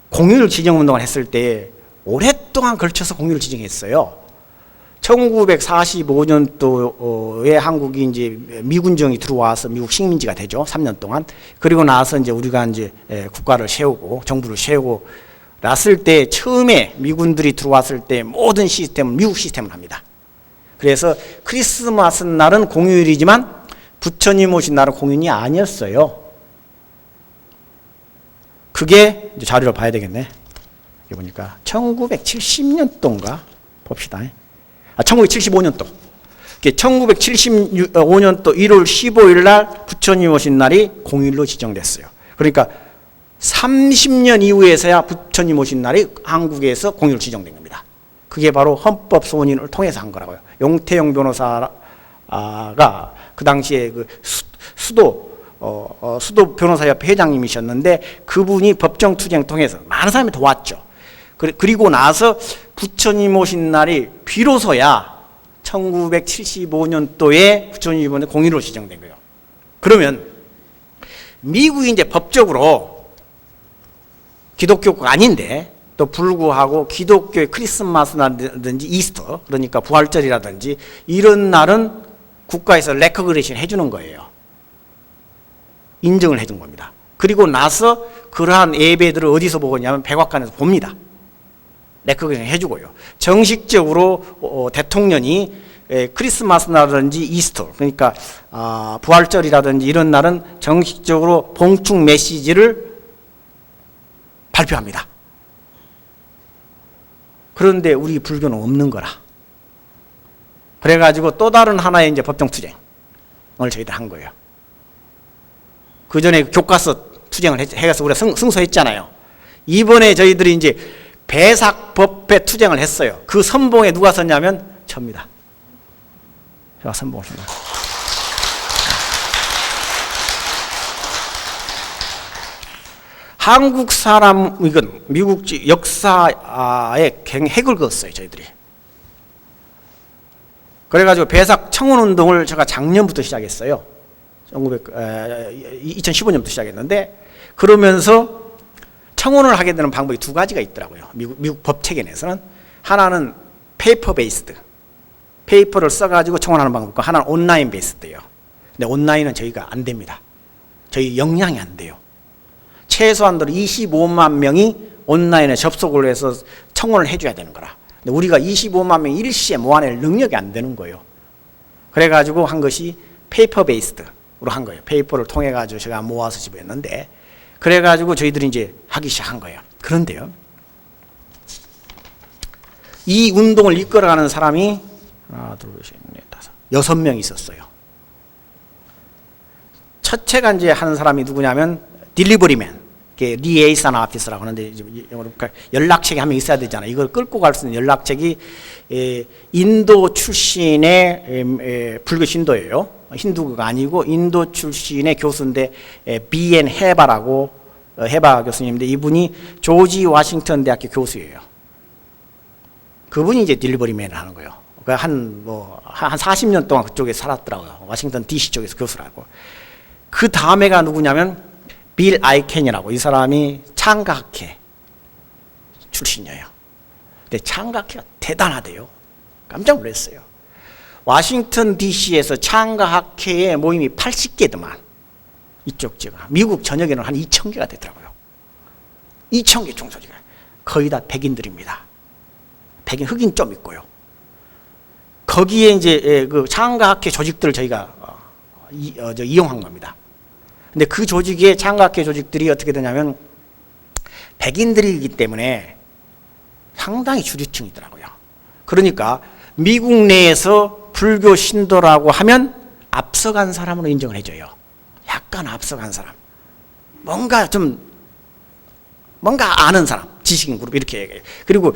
공휴일 지정운동을 했을 때 오랫동안 걸쳐서 공휴일을 지정했어요. 1945년도에 한국이 이제 미군정이 들어와서 미국 식민지가 되죠. 3년 동안. 그리고 나서 이제 우리가 이제 국가를 세우고 정부를 세우고 났을 때 처음에 미군들이 들어왔을 때 모든 시스템은 미국 시스템을 합니다. 그래서 크리스마스 날은 공휴일이지만 부처님 오신 날은 공휴일이 아니었어요. 그게 이제 자료를 봐야 되겠네. 여기 보니까 1970년도인가 봅시다. 1975년도. 1975년도 1월 15일 날 부처님 오신 날이 공휴일로 지정됐어요. 그러니까 30년 이후에서야 부처님 오신 날이 한국에서 공휴일로 지정된 겁니다. 그게 바로 헌법 소원인을 통해서 한 거라고요. 용태영 변호사가 그 당시에 그 수도 변호사협회 회장님이셨는데 그분이 법정 투쟁 통해서 많은 사람이 도왔죠. 그리고 나서 부처님 오신 날이 비로소야 1975년도에 부처님 이번에 공휴일로 지정된 거예요. 그러면 미국이 이제 법적으로 기독교가 아닌데 또 불구하고 기독교의 크리스마스라든지 이스터, 그러니까 부활절이라든지 이런 날은 국가에서 레커그니션 해주는 거예요. 인정을 해준 겁니다. 그리고 나서 그러한 예배들을 어디서 보겠냐면 백악관에서 봅니다. 레커그니션 해주고요. 정식적으로 대통령이 크리스마스라든지 이스터, 그러니까 부활절이라든지 이런 날은 정식적으로 봉축 메시지를 발표합니다. 그런데 우리 불교는 없는 거라. 그래가지고 또 다른 하나의 이제 법정 투쟁을 저희들 한 거예요. 그 전에 교과서 투쟁을 해서 우리가 승소했잖아요. 이번에 저희들이 이제 배삭법회 투쟁을 했어요. 그 선봉에 누가 섰냐면 저입니다. 제가 선봉을 씁니다. 한국 사람, 이건 미국 역사에 핵을 그었어요, 저희들이. 그래가지고 배삭 청원운동을 제가 작년부터 시작했어요. 2015년부터 시작했는데, 그러면서 청원을 하게 되는 방법이 두 가지가 있더라고요. 미국 법 체계에서는. 하나는 페이퍼 베이스드. 페이퍼를 써가지고 청원하는 방법과 하나는 온라인 베이스드예요. 근데 온라인은 저희가 안 됩니다. 저희 역량이 안 돼요. 최소한도로 25만 명이 온라인에 접속을 해서 청원을 해줘야 되는 거라. 근데 우리가 25만 명 일시에 모아낼 능력이 안 되는 거예요. 그래가지고 한 것이 페이퍼 베이스드로 한 거예요. 페이퍼를 통해가지고 제가 모아서 집어했는데, 그래가지고 저희들이 이제 하기 시작한 거예요. 그런데요, 이 운동을 이끌어가는 사람이 하나, 둘, 셋, 넷, 다섯, 6명 있었어요. 첫째가 이제 하는 사람이 누구냐면 딜리버리맨, 리에이선 아피스라고 하는데 연락책이 한 명 있어야 되잖아요. 이걸 끌고 갈 수 있는 연락책이 인도 출신의 불교 신도예요. 힌두가 아니고 인도 출신의 교수인데 B.N. 헤바라고, 헤바 교수님인데 이분이 조지 워싱턴 대학교 교수예요. 그분이 이제 딜리버리맨을 하는 거예요. 한 40년 동안 그쪽에 살았더라고요. 워싱턴 DC 쪽에서 교수라고. 그 다음에가 누구냐면 빌 아이켄이라고, 이 사람이 창가학회 출신이에요. 근데 창가학회가 대단하대요. 깜짝 놀랐어요. 워싱턴 DC에서 창가학회의 모임이 80개더만. 이쪽 지역 미국 전역에는 한 2,000개가 되더라고요. 2,000개 종소리가. 거의 다 백인들입니다. 백인, 흑인 좀 있고요. 거기에 이제 그 창가학회 조직들을 저희가 이용한 겁니다. 근데 그 조직의 창가학회 조직들이 어떻게 되냐면 백인들이기 때문에 상당히 주류층이더라고요. 그러니까 미국 내에서 불교 신도라고 하면 앞서간 사람으로 인정을 해줘요. 약간 앞서간 사람. 뭔가 아는 사람. 지식인 그룹 이렇게 얘기해요. 그리고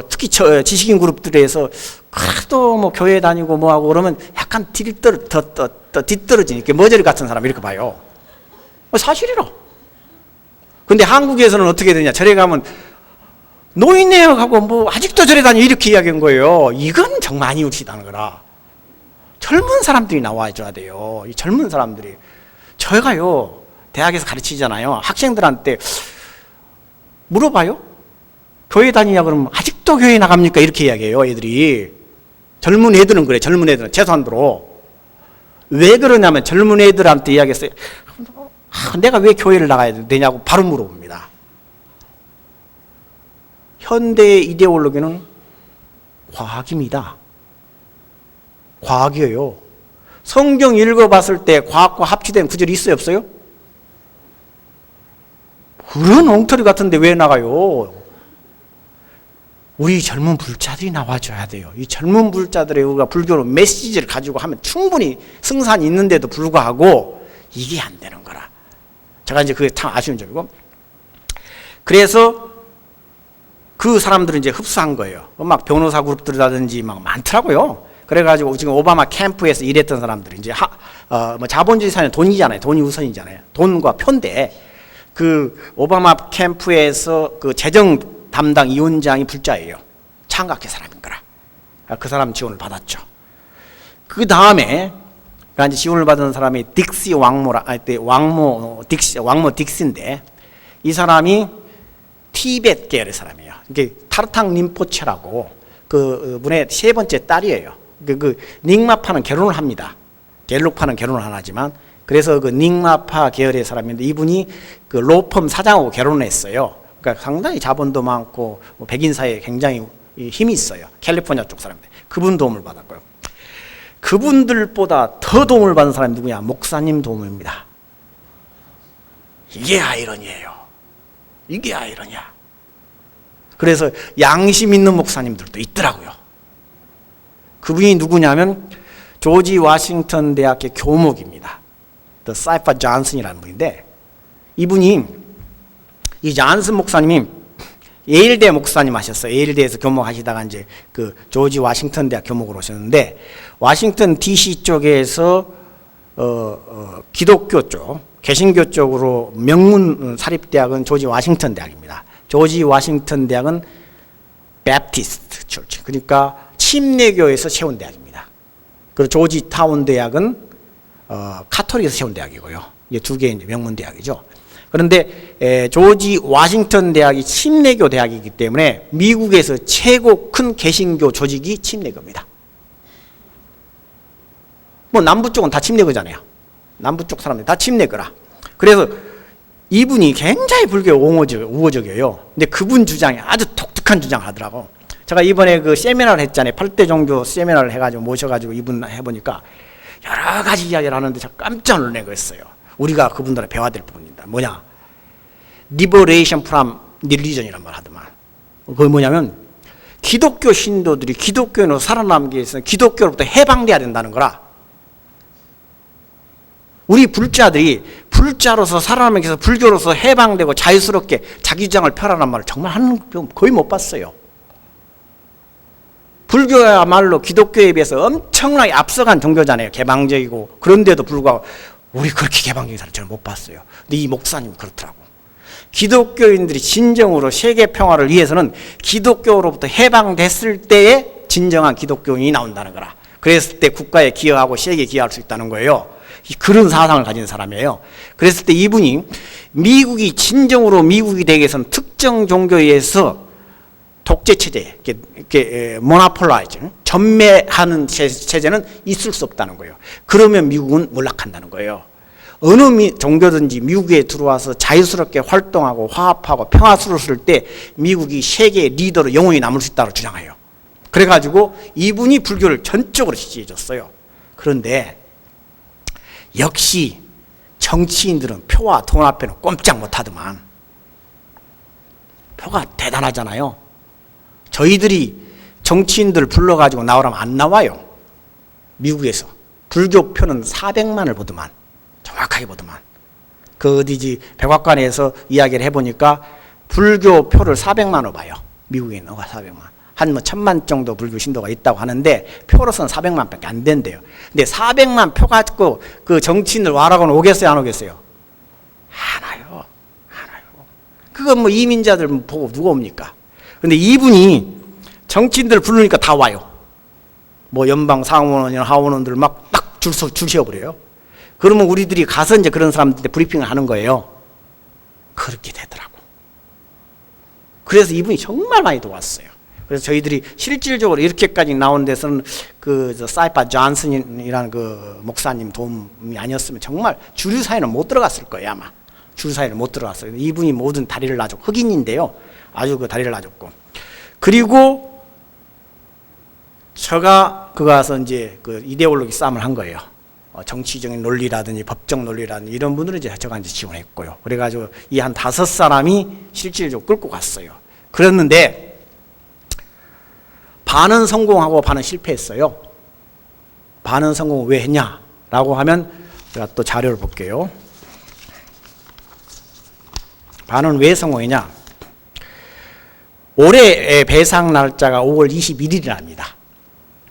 특히 지식인 그룹들에서 하도 뭐 교회 다니고 뭐하고 그러면 약간 뒤떨어진 이렇게 머저리 같은 사람 이렇게 봐요. 사실이라. 근데 한국에서는 어떻게 되냐. 절에 가면 노인네요 하고 뭐 아직도 절에 다니 이렇게 이야기한 거예요. 이건 정말 아니웃시다는 거라. 젊은 사람들이 나와줘야 돼요. 이 젊은 사람들이. 저희가요 대학에서 가르치잖아요. 학생들한테 물어봐요. 교회 다니냐 그러면 아직도 교회 나갑니까? 이렇게 이야기해요. 애들이. 젊은 애들은 그래. 젊은 애들은 최소한도로. 왜 그러냐면 젊은 애들한테 이야기했어요. 내가 왜 교회를 나가야 되냐고 바로 물어봅니다. 현대의 이데올로기는 과학입니다. 과학이에요. 성경 읽어봤을 때 과학과 합치된 구절이 있어요, 없어요? 그런 엉터리 같은데 왜 나가요? 우리 젊은 불자들이 나와줘야 돼요. 이 젊은 불자들의 우리가 불교로 메시지를 가지고 하면 충분히 승산이 있는데도 불구하고 이게 안 되는 거라. 제가 이제 그게 참 아쉬운 점이고. 그래서 그 사람들은 이제 흡수한 거예요. 막 변호사 그룹들이라든지 막 많더라고요. 그래가지고 지금 오바마 캠프에서 일했던 사람들이 이제 뭐 자본주의 사회는 돈이잖아요. 돈이 우선이잖아요. 돈과 표인데 그 오바마 캠프에서 그 재정 담당 위원장이 불자예요. 창각회 사람인 거라. 그 사람 지원을 받았죠. 그 다음에 이제 지원을 받은 사람이 딕시 왕모라, 왕모 딕시인데 이 사람이 티베트 계열의 사람이에요. 이게 타르탕 림포체라고 그 분의 세 번째 딸이에요. 그 닉마파는 결혼을 합니다. 갤록파는 결혼을 안 하지만 그래서 그 닉마파 계열의 사람인데 이분이 그 로펌 사장하고 결혼을 했어요. 그러니까 상당히 자본도 많고 백인 사회에 굉장히 힘이 있어요. 캘리포니아 쪽 사람들. 그분 도움을 받았고요. 그분들보다 더 도움을 받은 사람이 누구냐? 목사님 도움입니다. 이게 아이러니예요. 이게 아이러니야. 그래서 양심 있는 목사님들도 있더라고요. 그분이 누구냐면 조지 워싱턴 대학의 교목입니다. 더 사이파 존슨이라는 분인데 이분이 이 존슨 목사님이 예일대 목사님 하셨어요. 예일대에서 교목하시다가 이제 그 조지 워싱턴 대학 교목으로 오셨는데 워싱턴 DC 쪽에서 기독교 쪽, 개신교 쪽으로 명문 사립대학은 조지 워싱턴 대학입니다. 조지 워싱턴 대학은 베프티스트 철치, 그러니까 침례교에서 세운 대학입니다. 그리고 조지 타운 대학은 카톨릭에서 세운 대학이고요. 이게 두 개의 명문 대학이죠. 그런데 조지 워싱턴 대학이 침례교 대학이기 때문에 미국에서 최고 큰 개신교 조직이 침례교입니다. 뭐 남부 쪽은 다 침례교잖아요. 남부 쪽 사람들 다 침례교라. 그래서 이분이 굉장히 불교 우호적이에요. 근데 그분 주장이 아주 독특한 주장을 하더라고. 제가 이번에 그 세미나를 했잖아요. 8대 종교 세미나를 해가지고 모셔가지고 이분 해보니까 여러 가지 이야기를 하는데 제가 깜짝 놀란 거였어요. 우리가 그분들한테 배워야 될 부분입니다. 뭐냐? Liberation from religion이란 말 하더만. 그게 뭐냐면 기독교 신도들이 기독교인으로 살아남기 위해서 기독교로부터 해방돼야 된다는 거라. 우리 불자들이 불자로서 살아남기 위해서 불교로서 해방되고 자유스럽게 자기 주장을 펴라는 말을 정말 하는 거의 못 봤어요. 불교야말로 기독교에 비해서 엄청나게 앞서간 종교잖아요. 개방적이고. 그런데도 불구하고 우리 그렇게 개방적인 사람 저는 못 봤어요. 근데 이 목사님이 그렇더라고. 기독교인들이 진정으로 세계 평화를 위해서는 기독교로부터 해방됐을 때에 진정한 기독교인이 나온다는 거라. 그랬을 때 국가에 기여하고 세계에 기여할 수 있다는 거예요. 그런 사상을 가진 사람이에요. 그랬을 때 이분이 미국이 진정으로 미국이 되기 위해서는 특정 종교에 의해서 독재 체제, 모노폴라이즈, 전매하는 체제는 있을 수 없다는 거예요. 그러면 미국은 몰락한다는 거예요. 어느 종교든지 미국에 들어와서 자유스럽게 활동하고 화합하고 평화스러웠을 때 미국이 세계의 리더로 영원히 남을 수 있다고 주장해요. 그래가지고 이분이 불교를 전적으로 지지해 줬어요. 그런데 역시 정치인들은 표와 돈 앞에는 꼼짝 못하더만. 표가 대단하잖아요. 저희들이 정치인들 불러가지고 나오라면 안 나와요. 미국에서. 불교표는 400만을 보더만. 정확하게 보더만. 그 어디지 백악관에서 이야기를 해보니까 불교표를 400만으로 봐요. 미국에 있는 거 400만. 한 뭐 1000만 정도 불교 신도가 있다고 하는데 표로서는 400만 밖에 안 된대요. 근데 400만 표 갖고 그 정치인들 와라고는 오겠어요, 안 오겠어요? 안 와요. 안 와요. 그건 뭐 이민자들 보고 누가 옵니까? 근데 이분이 정치인들 부르니까 다 와요. 뭐 연방 상원이나 하원원들 막 딱 줄 세워버려요. 그러면 우리들이 가서 이제 그런 사람들한테 브리핑을 하는 거예요. 그렇게 되더라고. 그래서 이분이 정말 많이 도왔어요. 그래서 저희들이 실질적으로 이렇게까지 나온 데서는 그 사이파 존슨이라는 그 목사님 도움이 아니었으면 정말 주류 사회는 못 들어갔을 거예요, 아마. 주류 사회는 못 들어갔어요. 이분이 모든 다리를 놔줬고, 흑인인데요. 아주 그 다리를 놔줬고. 그리고 제가 그거 가서 이제 그 이데올로기 싸움을 한 거예요. 정치적인 논리라든지 법적 논리라든지 이런 분들은 이제 제가 이제 지원했고요. 그래가지고 이 한 5사람이 실질적으로 끌고 갔어요. 그랬는데 반은 성공하고 반은 실패했어요. 반은 성공을 왜 했냐라고 하면 제가 또 자료를 볼게요. 반은 왜 성공했냐? 올해 배상 날짜가 5월 21일이랍니다.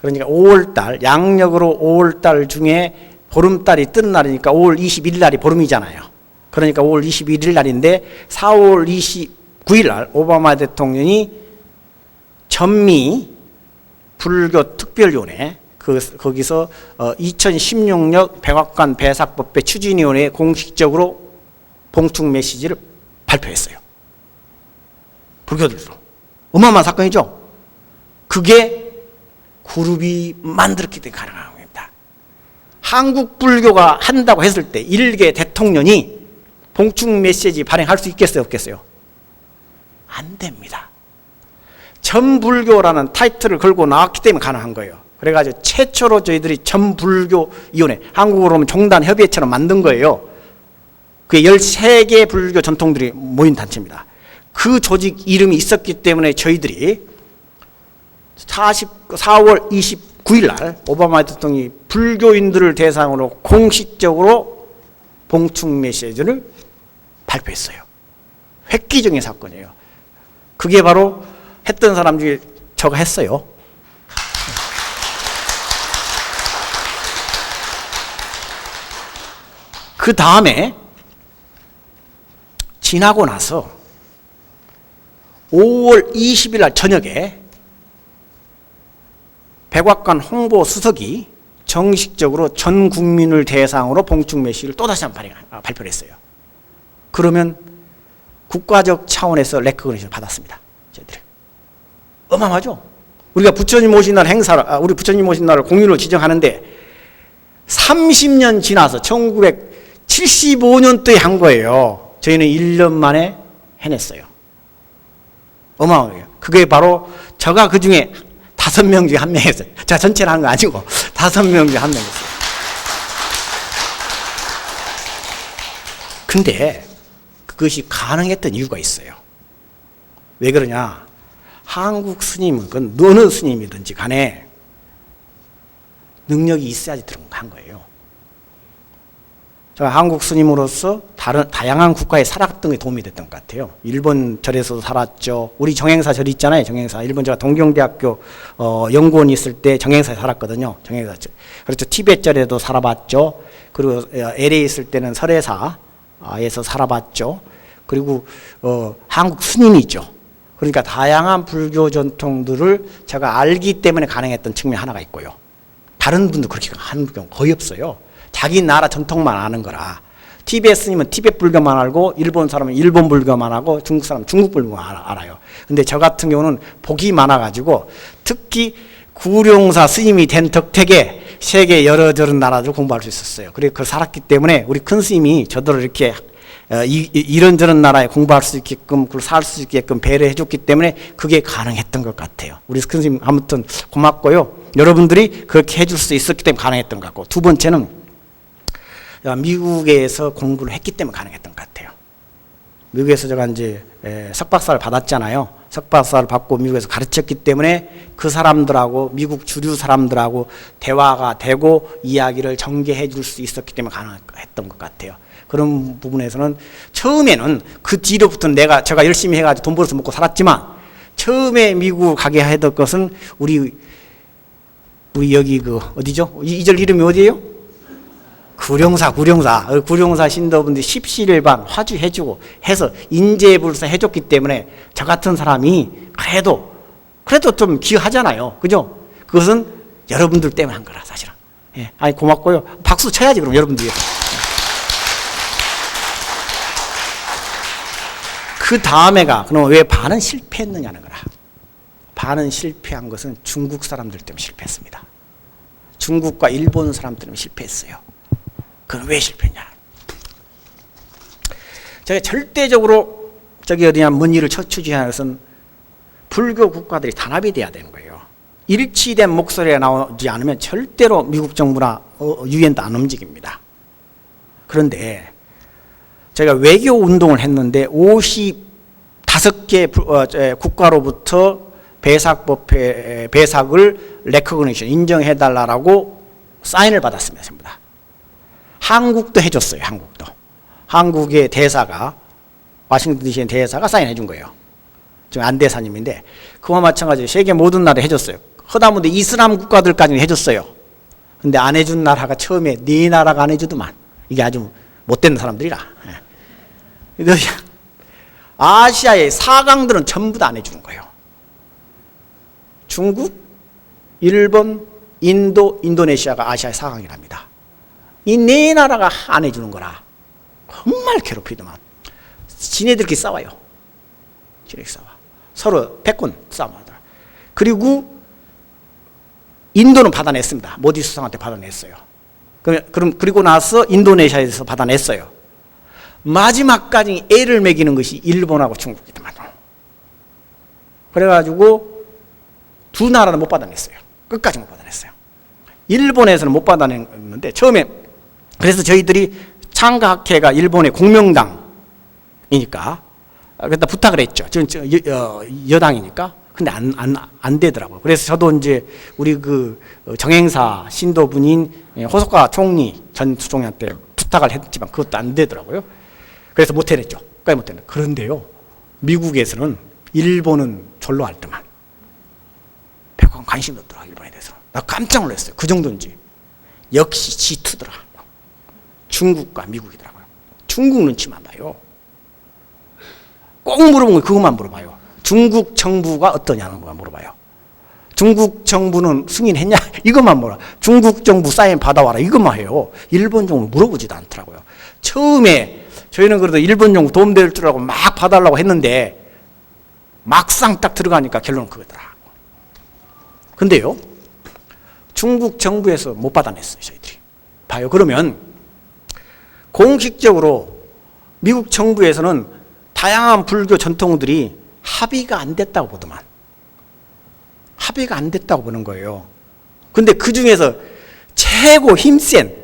그러니까 5월달, 양력으로 5월달 중에 보름달이 뜬 날이니까 5월 21일 날이 보름이잖아요. 그러니까 5월 21일 날인데 4월 29일 날 오바마 대통령이 전미 불교 특별위원회 거기서 2016년 백악관 배사법배 추진위원회에 공식적으로 봉축 메시지를 발표했어요. 불교들로. 어마어마한 사건이죠. 그게 그룹이 만들었기 때문에 가능한 겁니다. 한국 불교가 한다고 했을 때 일개 대통령이 봉축 메시지 발행할 수 있겠어요, 없겠어요? 안 됩니다. 전불교라는 타이틀을 걸고 나왔기 때문에 가능한 거예요. 그래가지고 최초로 저희들이 전불교위원회, 한국어로 하면 종단협의회처럼 만든 거예요. 그게 13개 불교 전통들이 모인 단체입니다. 그 조직 이름이 있었기 때문에 저희들이 4월 29일 날 오바마 대통령이 불교인들을 대상으로 공식적으로 봉축 메시지를 발표했어요. 획기적인 사건이에요. 그게 바로 했던 사람 중에 저가 했어요. 그 다음에 지나고 나서 5월 20일 날 저녁에 백악관 홍보수석이 정식적으로 전 국민을 대상으로 봉축 메시지를 또다시 한번 발표를 했어요. 그러면 국가적 차원에서 레코그니션을 받았습니다. 저희들이. 어마어마하죠? 우리가 부처님 오신 날 행사를, 우리 부처님 오신 날을 공휴일로 지정하는데 30년 지나서 1975년도에 한 거예요. 저희는 1년 만에 해냈어요. 어마어마해요. 그게 바로 제가 그 중에 5명 중에 1명이었어요. 제가 전체를 하는 거 아니고 5명 중에 1명이었어요. 근데 그것이 가능했던 이유가 있어요. 왜 그러냐? 한국 스님은 그 어느 스님이든지 간에 능력이 있어야지 들어간 거예요. 제가 한국 스님으로서 다양한 국가에 살았던 게 도움이 됐던 것 같아요. 일본 절에서도 살았죠. 우리 정행사 절 있잖아요. 정행사. 일본 제가 동경대학교 연구원 있을 때 정행사에 살았거든요. 정행사 절. 그렇죠. 티벳 절에도 살아봤죠. 그리고 LA 있을 때는 설해사에서 살아봤죠. 그리고 한국 스님이죠. 그러니까 다양한 불교 전통들을 제가 알기 때문에 가능했던 측면이 하나가 있고요. 다른 분도 그렇게 하는 경우 거의 없어요. 자기 나라 전통만 아는 거라. 티베트 스님은 티베트 불교만 알고, 일본 사람은 일본 불교만 하고, 중국 사람은 중국 불교만 알아요. 근데 저 같은 경우는 복이 많아가지고, 특히 구룡사 스님이 된 덕택에 세계 여러 저런 나라들 공부할 수 있었어요. 그리고 그걸 살았기 때문에 우리 큰 스님이 저들을 이렇게 이런저런 나라에 공부할 수 있게끔, 그걸 살 수 있게끔 배려해 줬기 때문에 그게 가능했던 것 같아요. 우리 큰 스님 아무튼 고맙고요. 여러분들이 그렇게 해줄 수 있었기 때문에 가능했던 것 같고, 두 번째는 미국에서 공부를 했기 때문에 가능했던 것 같아요. 미국에서 제가 이제 석박사를 받았잖아요. 석박사를 받고 미국에서 가르쳤기 때문에 그 사람들하고, 미국 주류 사람들하고 대화가 되고 이야기를 전개해 줄 수 있었기 때문에 가능했던 것 같아요. 그런 부분에서는 처음에는, 그 뒤로부터는 제가 열심히 해가지고 돈 벌어서 먹고 살았지만, 처음에 미국 가게 했던 것은 우리 여기 어디죠? 이 절 이름이 어디예요? 구룡사 신도분들이 십시일반 화주해주고 해서 인재불사 해줬기 때문에 저 같은 사람이 그래도 좀 기여하잖아요. 그죠? 그것은 여러분들 때문에 한 거라, 사실은. 예. 아니, 고맙고요. 박수 쳐야지, 그럼 여러분들 위해서. 그 다음에가, 그럼 왜 반은 실패했느냐는 거라. 반은 실패한 것은 중국 사람들 때문에 실패했습니다. 중국과 일본 사람 때문에 실패했어요. 그건 왜 실패했냐? 제가 절대적으로 먼 일을 추진하는 것은 불교 국가들이 단합이 돼야 되는 거예요. 일치된 목소리가 나오지 않으면 절대로 미국 정부나 유엔도 안 움직입니다. 그런데 제가 외교 운동을 했는데 55개 국가로부터 배삭을 레코그니션 인정해달라고 사인을 받았습니다. 전부 다. 한국도 해줬어요. 한국의 대사가 워싱턴 DC의 대사가 사인해 준 거예요. 지금 안대사님인데 그와 마찬가지로 세계 모든 나라에 해줬어요. 허다못해 이슬람 국가들까지는 해줬어요. 근데 안 해준 나라가 처음에 네 나라가 안 해주더만. 이게 아주 못된 사람들이라. 아시아의 4강들은 전부 다 안 해주는 거예요. 중국, 일본, 인도, 인도네시아가 아시아의 4강이랍니다. 이 네 나라가 안 해주는 거라 정말 괴롭히더만. 지네들끼리 싸워요. 서로 패권 싸움하더라. 그리고 인도는 받아냈습니다. 모디 수상한테 받아냈어요. 그리고 나서 인도네시아에서 받아냈어요. 마지막까지 애를 먹이는 것이 일본하고 중국이더만. 그래가지고 두 나라는 못 받아냈어요. 끝까지 못 받아냈어요. 일본에서는 못 받아냈는데 처음에 그래서 저희들이 창가학회가 일본의 공명당이니까 그래서 부탁을 했죠. 여당이니까. 근데 안 되더라고요. 그래서 저도 이제 우리 그 정행사 신도분인 호소카 총리 전 수총리한테 부탁을 했지만 그것도 안 되더라고요. 그래서 못 해냈죠. 그런데요, 미국에서는 일본은 졸로 앓더만. 백악관 관심이 없더라, 일본에 대해서. 나 깜짝 놀랐어요. 그 정도인지. 역시 G2더라. 중국과 미국이더라고요. 중국 눈치만 봐요. 꼭 물어본 거 그것만 물어봐요. 중국 정부가 어떠냐는 것만 물어봐요. 중국 정부는 승인했냐? 이것만 물어. 중국 정부 사인 받아와라. 이것만 해요. 일본 정부 물어보지도 않더라고요. 처음에 저희는 그래도 일본 정부 도움될 줄 알고 막 봐달라고 했는데 막상 딱 들어가니까 결론은 그거더라. 근데요, 중국 정부에서 못 받아냈어요, 저희들이. 봐요. 그러면 공식적으로 미국 정부에서는 다양한 불교 전통들이 합의가 안 됐다고 보더만. 합의가 안 됐다고 보는 거예요. 근데 그 중에서 최고 힘센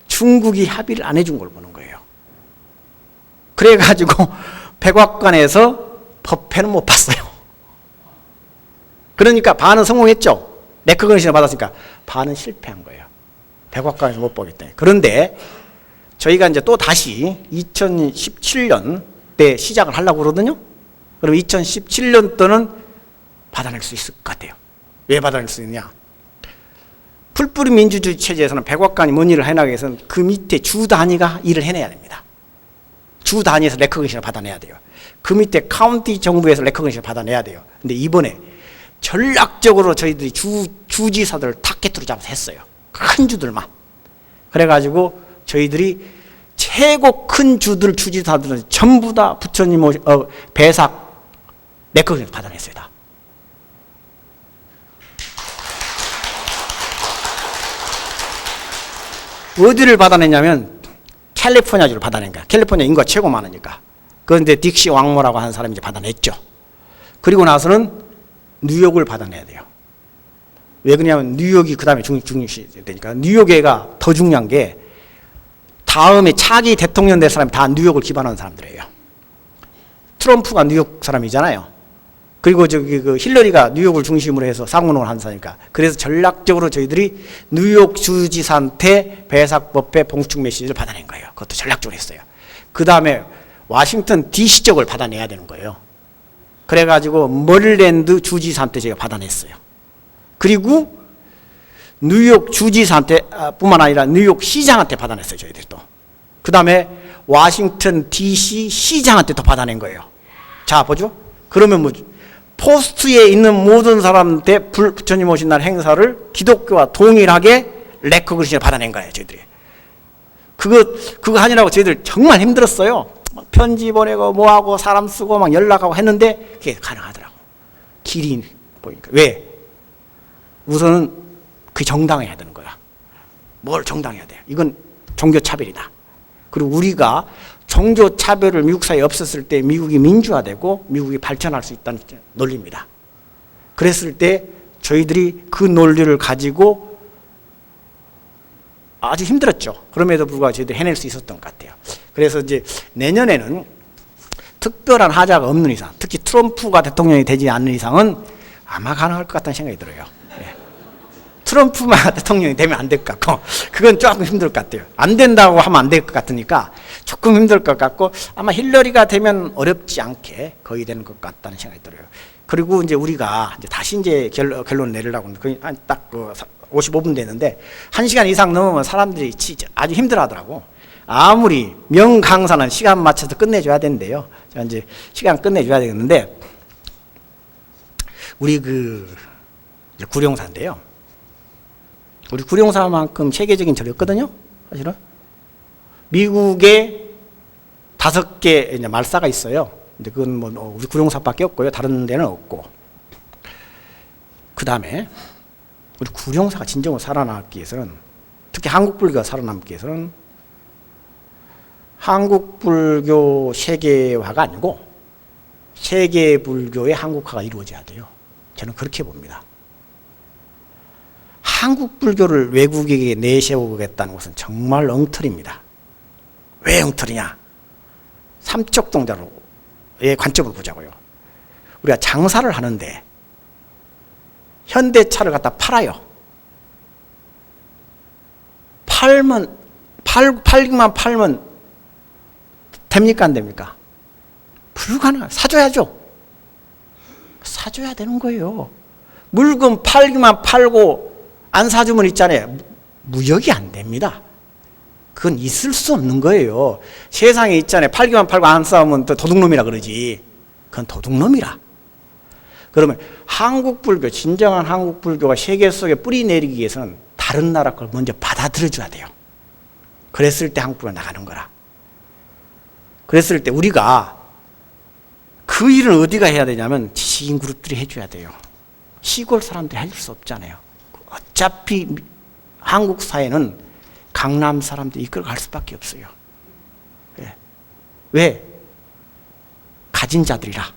중국이 합의를 안 해준 걸 보는 거예요. 그래가지고 백악관에서 법회는 못 봤어요. 그러니까 반은 성공했죠. 레코그니션을 받았으니까 반은 실패한 거예요. 백악관에서 못 보겠다. 그런데 저희가 이제 또 다시 2017년 때 시작을 하려고 그러거든요. 그럼 2017년도는 받아낼 수 있을 것 같아요. 왜 받아낼 수 있냐? 풀뿌리 민주주의 체제에서는 백악관이 뭔 일을 해나가기 위해서는 그 밑에 주 단위가 일을 해내야 됩니다. 주 단위에서 레코그니션을 받아내야 돼요. 그 밑에 카운티 정부에서 레코그니션을 받아내야 돼요. 근데 이번에 전략적으로 저희들이 주지사들을 타겟으로 잡아서 했어요. 큰 주들만. 그래가지고 저희들이 최고 큰 주들 주지사들은 전부 다 부처님 배삭 레코그니션 받아냈어요. 다. 어디를 받아냈냐면 캘리포니아주를 받아낸 거야. 캘리포니아 인구가 최고 많으니까. 그런데 딕시 왕모라고 하는 사람이 이제 받아냈죠. 그리고 나서는 뉴욕을 받아내야 돼요. 왜 그러냐면 뉴욕이 그 다음에 중요시 되니까. 뉴욕에가 더 중요한 게 다음에 차기 대통령 될 사람이 다 뉴욕을 기반하는 사람들이에요. 트럼프가 뉴욕 사람이잖아요. 그리고 그 힐러리가 뉴욕을 중심으로 해서 상원을 한 사니까. 그래서 전략적으로 저희들이 뉴욕 주지사한테 배삭법회 봉축 메시지를 받아낸 거예요. 그것도 전략적으로 했어요. 그 다음에 워싱턴 DC 쪽을 받아내야 되는 거예요. 그래가지고 머릴랜드 주지사한테 제가 받아냈어요. 그리고 뉴욕 주지사한테 뿐만 아니라 뉴욕 시장한테 받아냈어요. 저희들이 또. 그 다음에 워싱턴 DC 시장한테 또 받아낸 거예요. 자, 보죠. 그러면 뭐 포스트에 있는 모든 사람한테 부처님 오신 날 행사를 기독교와 동일하게 레코그니션을 받아낸 거예요. 저희들이. 그거 하느라고 저희들 정말 힘들었어요. 편지 보내고 뭐하고 사람 쓰고 막 연락하고 했는데 그게 가능하더라고. 길이 보니까. 왜? 우선은 그게 정당해야 되는 거야. 뭘 정당해야 돼? 이건 종교차별이다. 그리고 우리가 종교차별을 미국 사회에 없었을 때 미국이 민주화되고 미국이 발전할 수 있다는 논리입니다. 그랬을 때 저희들이 그 논리를 가지고 아주 힘들었죠. 그럼에도 불구하고 저희들이 해낼 수 있었던 것 같아요. 그래서 이제 내년에는 특별한 하자가 없는 이상, 특히 트럼프가 대통령이 되지 않는 이상은 아마 가능할 것 같다는 생각이 들어요. 예. 트럼프만 대통령이 되면 안 될 것 같고 그건 조금 힘들 것 같아요. 안 된다고 하면 안 될 것 같으니까 조금 힘들 것 같고 아마 힐러리가 되면 어렵지 않게 거의 되는 것 같다는 생각이 들어요. 그리고 이제 우리가 이제 다시 이제 결론 내리려고 거의 딱 55분 되는데 1시간 이상 넘으면 사람들이 아주 힘들어하더라고. 아무리 명강사는 시간 맞춰서 끝내줘야 된대요. 자, 이제 시간 끝내줘야 되겠는데 우리 구룡사인데요. 우리 구룡사만큼 세계적인 절이 없거든요. 사실은 미국에 5개 이제 말사가 있어요. 근데 그건 뭐 우리 구룡사밖에 없고요. 다른 데는 없고. 그 다음에 우리 구룡사가 진정으로 살아남기 위해서는 특히 한국 불교가 살아남기 위해서는 한국 불교 세계화가 아니고 세계 불교의 한국화가 이루어져야 돼요. 저는 그렇게 봅니다. 한국 불교를 외국에게 내세우겠다는 것은 정말 엉터리입니다. 왜 엉터리냐? 삼척 동자로의 관점을 보자고요. 우리가 장사를 하는데 현대차를 갖다 팔아요. 팔기만 팔면 됩니까? 안 됩니까? 불가능해요. 사줘야죠. 사줘야 되는 거예요. 물건 팔기만 팔고 안 사주면 있잖아요. 무역이 안 됩니다. 그건 있을 수 없는 거예요. 세상에 있잖아요. 팔기만 팔고 안 싸우면 또 도둑놈이라 그러지. 그건 도둑놈이라. 그러면 한국 불교, 진정한 한국 불교가 세계 속에 뿌리 내리기 위해서는 다른 나라 걸 먼저 받아들여줘야 돼요. 그랬을 때 한국 불교가 나가는 거라. 그랬을 때 우리가 그 일은 어디가 해야 되냐면 지식인 그룹들이 해줘야 돼요. 시골 사람들이 해줄 수 없잖아요. 어차피 한국 사회는 강남 사람들이 이끌어갈 수밖에 없어요. 예. 왜? 가진 자들이라.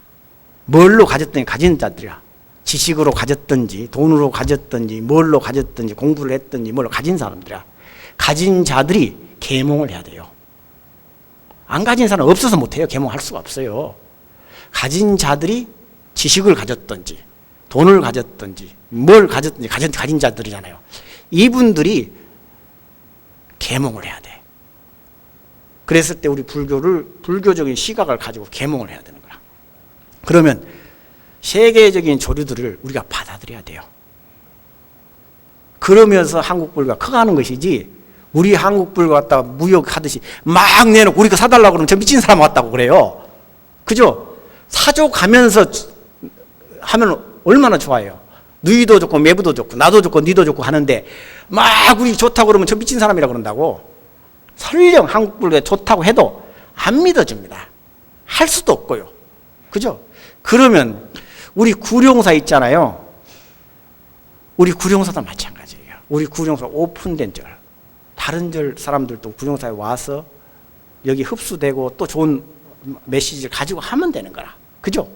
뭘로 가졌든지 가진 자들이라. 지식으로 가졌든지 돈으로 가졌든지 뭘로 가졌든지 공부를 했든지 뭘로 가진 사람들이라. 가진 자들이 계몽을 해야 돼요. 안 가진 사람은 없어서 못해요. 계몽할 수가 없어요. 가진 자들이 지식을 가졌든지 돈을 가졌든지 뭘 가졌든지 가진 자들이잖아요. 이분들이 계몽을 해야 돼. 그랬을 때 우리 불교적인 시각을 가지고 계몽을 해야 되는 거야. 그러면 세계적인 조류들을 우리가 받아들여야 돼요. 그러면서 한국 불교가 커가는 것이지 우리 한국 불교 갖다가 무역하듯이 막 내놓고 우리가 사달라고 그러면 저 미친 사람 같다고 그래요. 그죠? 사줘가면서 하면 얼마나 좋아요. 누이도 좋고 매부도 좋고 나도 좋고 니도 좋고 하는데 막 우리 좋다고 그러면 저 미친 사람이라고 그런다고. 설령 한국 불교가 좋다고 해도 안 믿어집니다. 할 수도 없고요. 그죠? 그러면 우리 구룡사 있잖아요. 우리 구룡사도 마찬가지예요. 우리 구룡사 오픈된 절. 다른 절 사람들도 구룡사에 와서 여기 흡수되고 또 좋은 메시지를 가지고 하면 되는 거라. 그죠?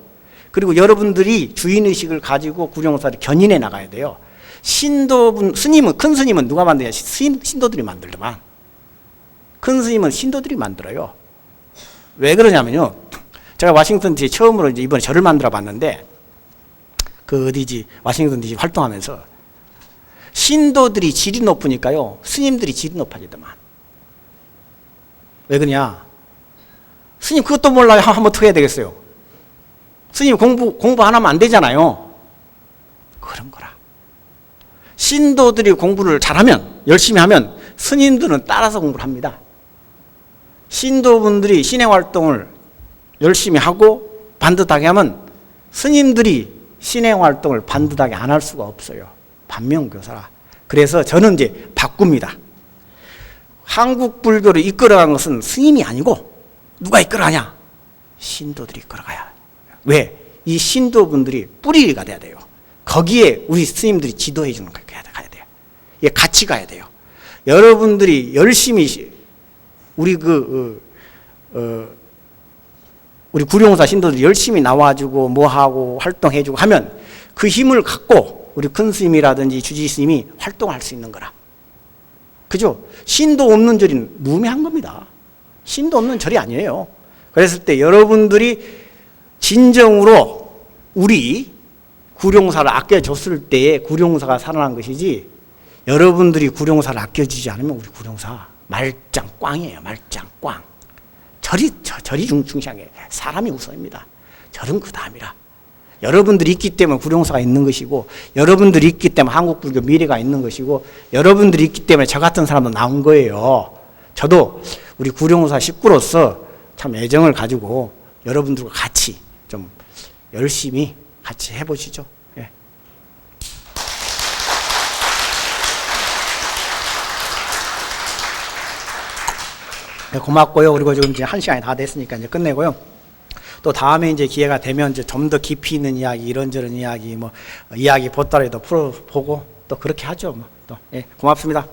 그리고 여러분들이 주인의식을 가지고 구룡사를 견인해 나가야 돼요. 스님은, 큰 스님은 누가 만드냐? 신도들이 만들더만. 큰 스님은 신도들이 만들어요. 왜 그러냐면요. 제가 워싱턴 DC 처음으로 이제 이번에 절을 만들어 봤는데, 워싱턴 DC 활동하면서 신도들이 질이 높으니까요. 스님들이 질이 높아지더만. 왜 그러냐? 스님 그것도 몰라요. 한번 어떻게 해야 되겠어요? 스님 공부 안 하면 안 되잖아요. 그런 거라. 신도들이 공부를 잘하면, 열심히 하면 스님들은 따라서 공부를 합니다. 신도분들이 신행활동을 열심히 하고 반듯하게 하면 스님들이 신행활동을 반듯하게 안 할 수가 없어요. 반면교사라. 그래서 저는 이제 바꿉니다. 한국 불교를 이끌어간 것은 스님이 아니고 누가 이끌어가냐? 신도들이 이끌어가야. 왜? 이 신도분들이 뿌리가 돼야 돼요. 거기에 우리 스님들이 지도해 주는 거예요. 가야 돼요. 이게 같이 가야 돼요. 여러분들이 열심히 우리 우리 구룡사 신도들이 열심히 나와주고 뭐하고 활동해주고 하면 그 힘을 갖고 우리 큰 스님이라든지 주지 스님이 활동할 수 있는 거라. 그죠? 신도 없는 절이 무의미한 겁니다. 신도 없는 절이 아니에요. 그랬을 때 여러분들이 진정으로 우리 구룡사를 아껴줬을 때에 구룡사가 살아난 것이지, 여러분들이 구룡사를 아껴주지 않으면 우리 구룡사 말짱 꽝이에요. 말짱 꽝. 절이 중심이에요. 사람이 우선입니다. 절은 그 다음이라. 여러분들이 있기 때문에 구룡사가 있는 것이고, 여러분들이 있기 때문에 한국불교 미래가 있는 것이고, 여러분들이 있기 때문에 저 같은 사람도 나온 거예요. 저도 우리 구룡사 식구로서 참 애정을 가지고 여러분들과 같이 좀 열심히 같이 해보시죠. 예. 네, 고맙고요. 그리고 지금 이제 1시간이 다 됐으니까 이제 끝내고요. 또 다음에 이제 기회가 되면 이제 좀 더 깊이 있는 이야기, 이런저런 이야기, 뭐 이야기 보따리도 풀어보고 또 그렇게 하죠. 뭐 또 예, 고맙습니다.